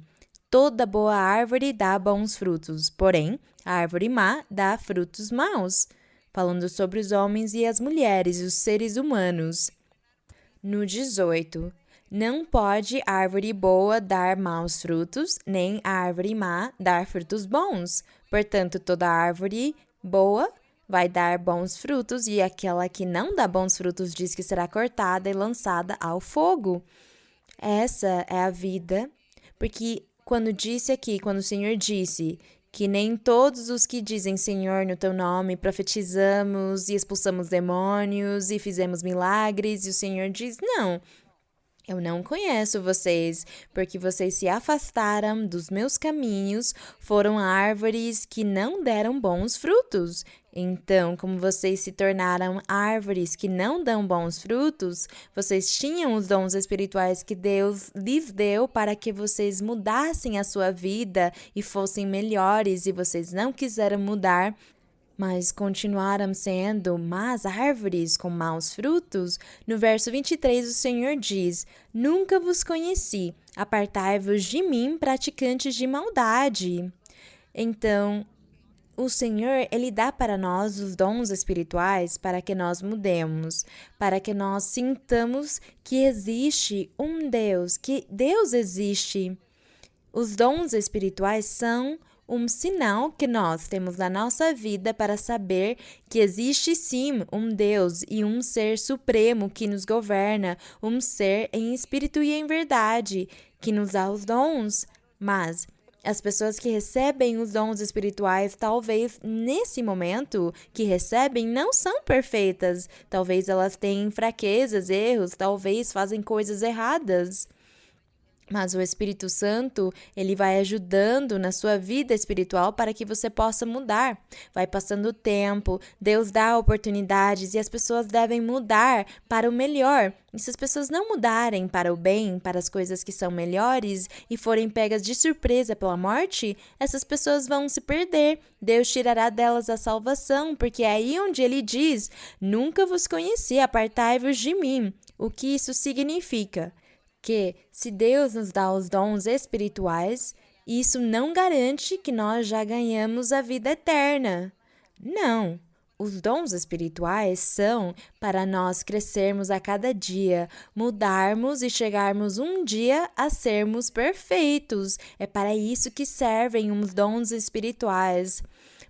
B: Toda boa árvore dá bons frutos, porém, a árvore má dá frutos maus, falando sobre os homens e as mulheres, os seres humanos. No 18, não pode árvore boa dar maus frutos, nem a árvore má dar frutos bons. Portanto, toda árvore boa vai dar bons frutos, e aquela que não dá bons frutos diz que será cortada e lançada ao fogo. Essa é a vida, porque quando o Senhor disse que nem todos os que dizem Senhor no teu nome profetizamos e expulsamos demônios e fizemos milagres, e o Senhor diz, não, eu não conheço vocês, porque vocês se afastaram dos meus caminhos, foram árvores que não deram bons frutos. Então, como vocês se tornaram árvores que não dão bons frutos, vocês tinham os dons espirituais que Deus lhes deu para que vocês mudassem a sua vida e fossem melhores, e vocês não quiseram mudar, mas continuaram sendo más árvores com maus frutos. No verso 23, o Senhor diz, nunca vos conheci, apartai-vos de mim, praticantes de maldade. Então, o Senhor, Ele dá para nós os dons espirituais para que nós mudemos, para que nós sintamos que existe um Deus, que Deus existe. Os dons espirituais são um sinal que nós temos na nossa vida para saber que existe sim um Deus e um ser supremo que nos governa, um ser em espírito e em verdade, que nos dá os dons. Mas as pessoas que recebem os dons espirituais, talvez nesse momento que recebem, não são perfeitas. Talvez elas tenham fraquezas, erros, talvez fazem coisas erradas. Mas o Espírito Santo, ele vai ajudando na sua vida espiritual para que você possa mudar. Vai passando o tempo, Deus dá oportunidades e as pessoas devem mudar para o melhor. E se as pessoas não mudarem para o bem, para as coisas que são melhores e forem pegas de surpresa pela morte, essas pessoas vão se perder. Deus tirará delas a salvação, porque é aí onde ele diz: nunca vos conheci, apartai-vos de mim. O que isso significa? Que se Deus nos dá os dons espirituais, isso não garante que nós já ganhamos a vida eterna. Não. Os dons espirituais são para nós crescermos a cada dia, mudarmos e chegarmos um dia a sermos perfeitos. É para isso que servem os dons espirituais,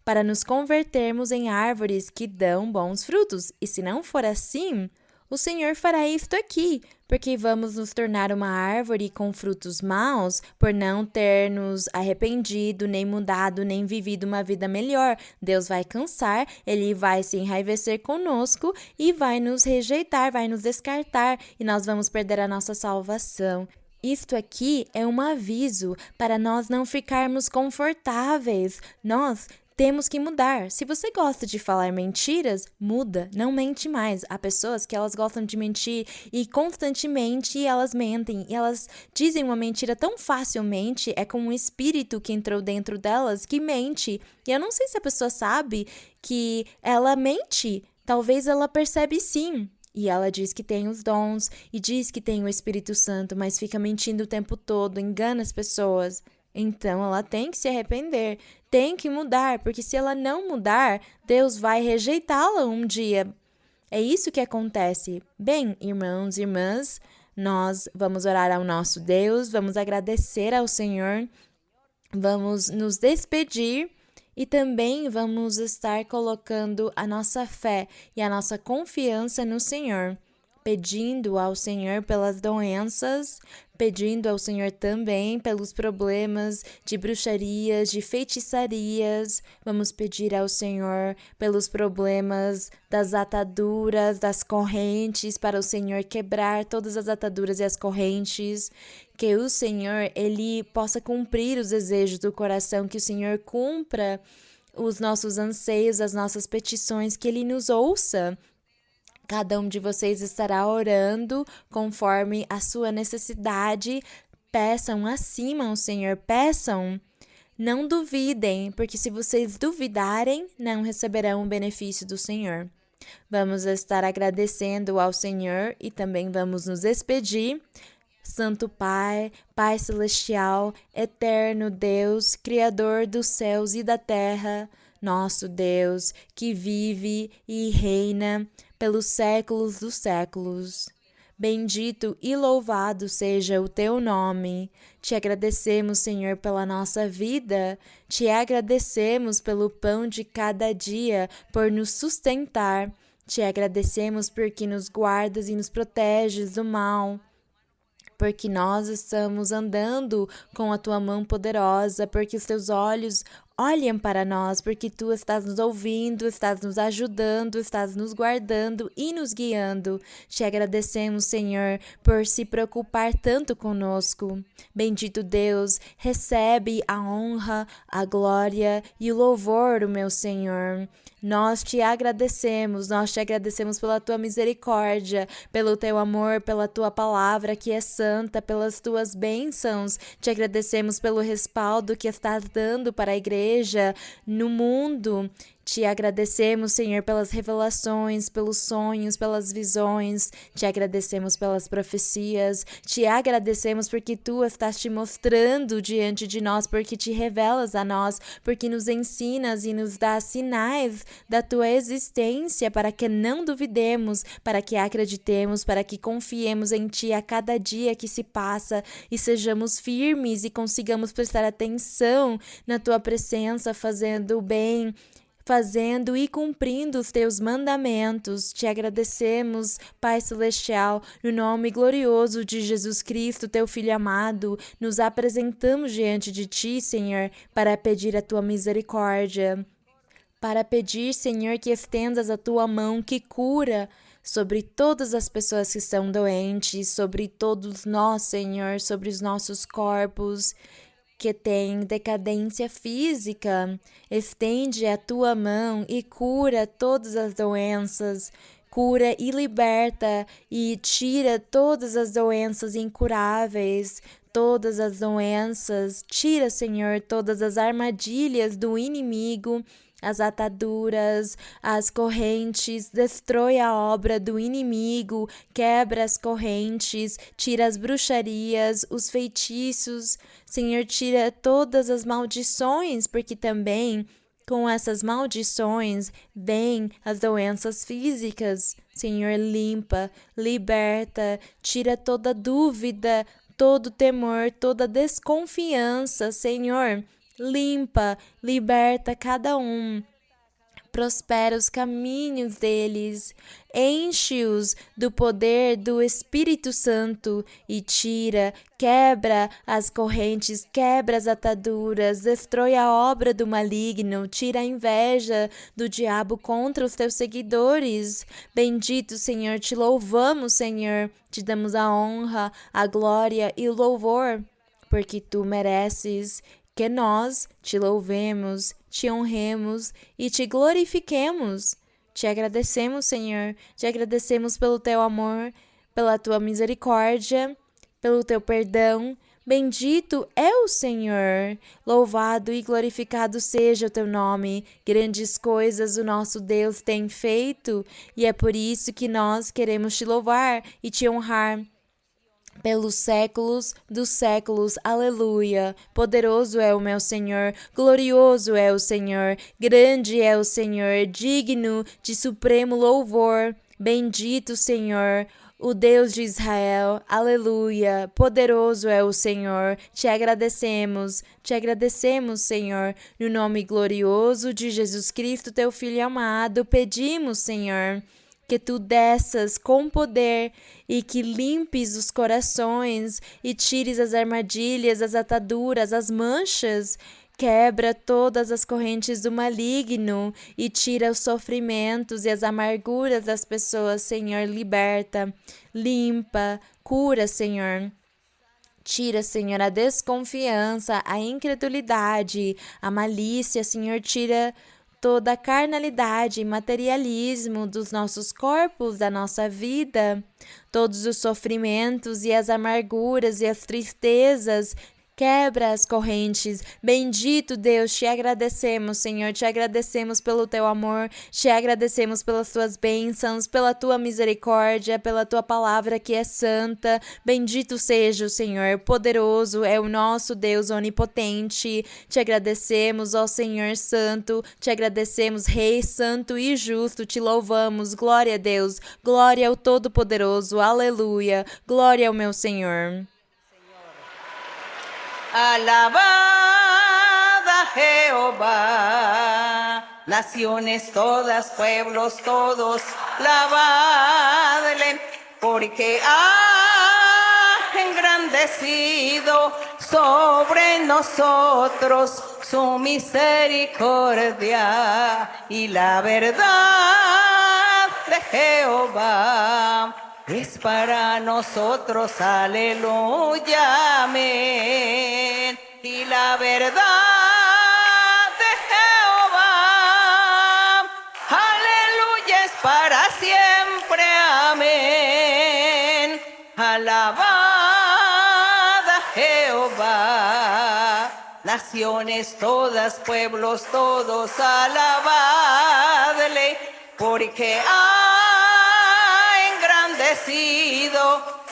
B: para nos convertermos em árvores que dão bons frutos. E se não for assim, o Senhor fará isto aqui, porque vamos nos tornar uma árvore com frutos maus por não ter nos arrependido, nem mudado, nem vivido uma vida melhor. Deus vai cansar, Ele vai se enraivecer conosco e vai nos rejeitar, vai nos descartar e nós vamos perder a nossa salvação. Isto aqui é um aviso para nós não ficarmos confortáveis. Nós temos que mudar. Se você gosta de falar mentiras, muda, não mente mais. Há pessoas que elas gostam de mentir e constantemente elas mentem. E elas dizem uma mentira tão facilmente, é como um espírito que entrou dentro delas que mente. E eu não sei se a pessoa sabe que ela mente. Talvez ela percebe sim. E ela diz que tem os dons e diz que tem o Espírito Santo, mas fica mentindo o tempo todo, engana as pessoas. Então, ela tem que se arrepender, tem que mudar, porque se ela não mudar, Deus vai rejeitá-la um dia. É isso que acontece. Bem, irmãos e irmãs, nós vamos orar ao nosso Deus, vamos agradecer ao Senhor, vamos nos despedir e também vamos estar colocando a nossa fé e a nossa confiança no Senhor, pedindo ao Senhor pelas doenças, pedindo ao Senhor também pelos problemas de bruxarias, de feitiçarias. Vamos pedir ao Senhor pelos problemas das ataduras, das correntes, para o Senhor quebrar todas as ataduras e as correntes. Que o Senhor, Ele possa cumprir os desejos do coração, que o Senhor cumpra os nossos anseios, as nossas petições, que Ele nos ouça. Cada um de vocês estará orando conforme a sua necessidade. Peçam acima ao Senhor, peçam. Não duvidem, porque se vocês duvidarem, não receberão o benefício do Senhor. Vamos estar agradecendo ao Senhor e também vamos nos despedir. Santo Pai, Pai Celestial, Eterno Deus, Criador dos céus e da terra, nosso Deus, que vive e reina pelos séculos dos séculos. Bendito e louvado seja o teu nome. Te agradecemos, Senhor, pela nossa vida. Te agradecemos pelo pão de cada dia, por nos sustentar. Te agradecemos porque nos guardas e nos proteges do mal. Porque nós estamos andando com a tua mão poderosa, porque os teus olhos olhem para nós, porque tu estás nos ouvindo, estás nos ajudando, estás nos guardando e nos guiando. Te agradecemos, Senhor, por se preocupar tanto conosco. Bendito Deus, recebe a honra, a glória e o louvor, o meu Senhor. Nós te agradecemos pela tua misericórdia, pelo teu amor, pela tua palavra que é santa, pelas tuas bênçãos. Te agradecemos pelo respaldo que estás dando para a igreja no mundo. Te agradecemos, Senhor, pelas revelações, pelos sonhos, pelas visões. Te agradecemos pelas profecias. Te agradecemos porque tu estás te mostrando diante de nós, porque te revelas a nós, porque nos ensinas e nos dás sinais da tua existência para que não duvidemos, para que acreditemos, para que confiemos em ti a cada dia que se passa e sejamos firmes e consigamos prestar atenção na tua presença, fazendo o bem, fazendo e cumprindo os teus mandamentos. Te agradecemos, Pai Celestial, no nome glorioso de Jesus Cristo, teu Filho amado. Nos apresentamos diante de ti, Senhor, para pedir a tua misericórdia, para pedir, Senhor, que estendas a tua mão que cura sobre todas as pessoas que estão doentes, sobre todos nós, Senhor, sobre os nossos corpos que têm decadência física. Estende a tua mão e cura todas as doenças. Cura e liberta e tira todas as doenças incuráveis, todas as doenças. Tira, Senhor, todas as armadilhas do inimigo, as ataduras, as correntes. Destrói a obra do inimigo, quebra as correntes, tira as bruxarias, os feitiços. Senhor, tira todas as maldições, porque também com essas maldições vêm as doenças físicas. Senhor, limpa, liberta, tira toda dúvida, todo temor, toda desconfiança. Senhor, limpa, liberta cada um. Prospera os caminhos deles, enche-os do poder do Espírito Santo e tira, quebra as correntes, quebra as ataduras, destrói a obra do maligno, tira a inveja do diabo contra os teus seguidores. Bendito, Senhor, te louvamos, Senhor, te damos a honra, a glória e o louvor, porque tu mereces que nós te louvemos, te honremos e te glorifiquemos. Te agradecemos, Senhor, te agradecemos pelo teu amor, pela tua misericórdia, pelo teu perdão. Bendito é o Senhor, louvado e glorificado seja o teu nome. Grandes coisas o nosso Deus tem feito e é por isso que nós queremos te louvar e te honrar pelos séculos dos séculos. Aleluia. Poderoso é o meu Senhor, glorioso é o Senhor, grande é o Senhor, digno de supremo louvor. Bendito Senhor, o Deus de Israel. Aleluia. Poderoso é o Senhor. Te agradecemos, Senhor, no nome glorioso de Jesus Cristo, teu Filho amado. Pedimos, Senhor, que tu desças com poder e que limpes os corações e tires as armadilhas, as ataduras, as manchas. Quebra todas as correntes do maligno e tira os sofrimentos e as amarguras das pessoas, Senhor. Liberta, limpa, cura, Senhor. Tira, Senhor, a desconfiança, a incredulidade, a malícia, Senhor. Tira toda a carnalidade e materialismo dos nossos corpos, da nossa vida, todos os sofrimentos e as amarguras e as tristezas. Quebra as correntes. Bendito Deus, te agradecemos, Senhor, te agradecemos pelo teu amor, te agradecemos pelas tuas bênçãos, pela tua misericórdia, pela tua palavra que é santa. Bendito seja o Senhor, poderoso é o nosso Deus onipotente. Te agradecemos, ó Senhor Santo, te agradecemos, Rei Santo e Justo, te louvamos. Glória a Deus, glória ao Todo-Poderoso, aleluia, glória ao meu Senhor.
E: Alabad a Jehová, naciones todas, pueblos todos, alabadle, porque ha engrandecido sobre nosotros su misericordia y la verdad de Jehová es para nosotros, aleluya, amén. Y la verdad de Jehová, aleluya, es para siempre, amén. Alabad a Jehová, naciones todas, pueblos todos, alabadle, porque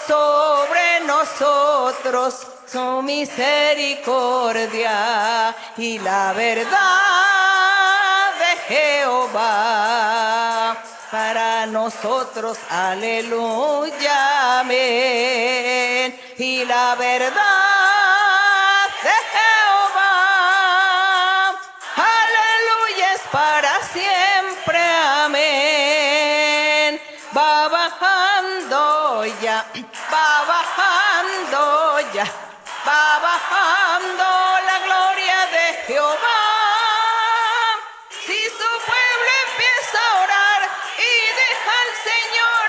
E: sobre nosotros su misericordia y la verdad de Jehová para nosotros, aleluya, amén. Y la verdad de Jehová, aleluya, es para siempre, amén. Va bajando ya, va bajando ya, va bajando la gloria de Jehová. Si su pueblo empieza a orar y deja al Señor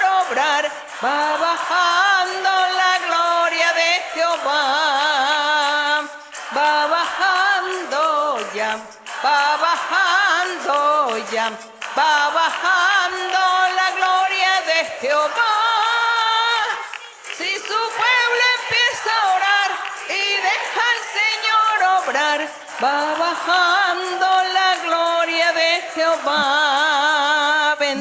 E: Va bajando la gloria de Jehová. Va bajando ya. Va bajando ya. Va bajando la gloria de Jehová. Si su pueblo empieza a orar y deja al Señor obrar, va bajando la gloria de Jehová.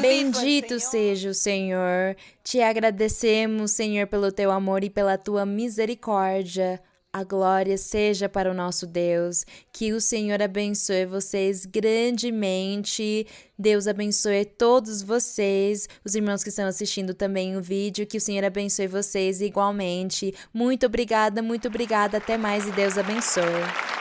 B: Bendito seja o Senhor. Te agradecemos, Senhor, pelo teu amor e pela tua misericórdia. A glória seja para o nosso Deus. Que o Senhor abençoe vocês grandemente. Deus abençoe todos vocês, os irmãos que estão assistindo também o vídeo. Que o Senhor abençoe vocês igualmente. Muito obrigada, muito obrigada. Até mais e Deus abençoe.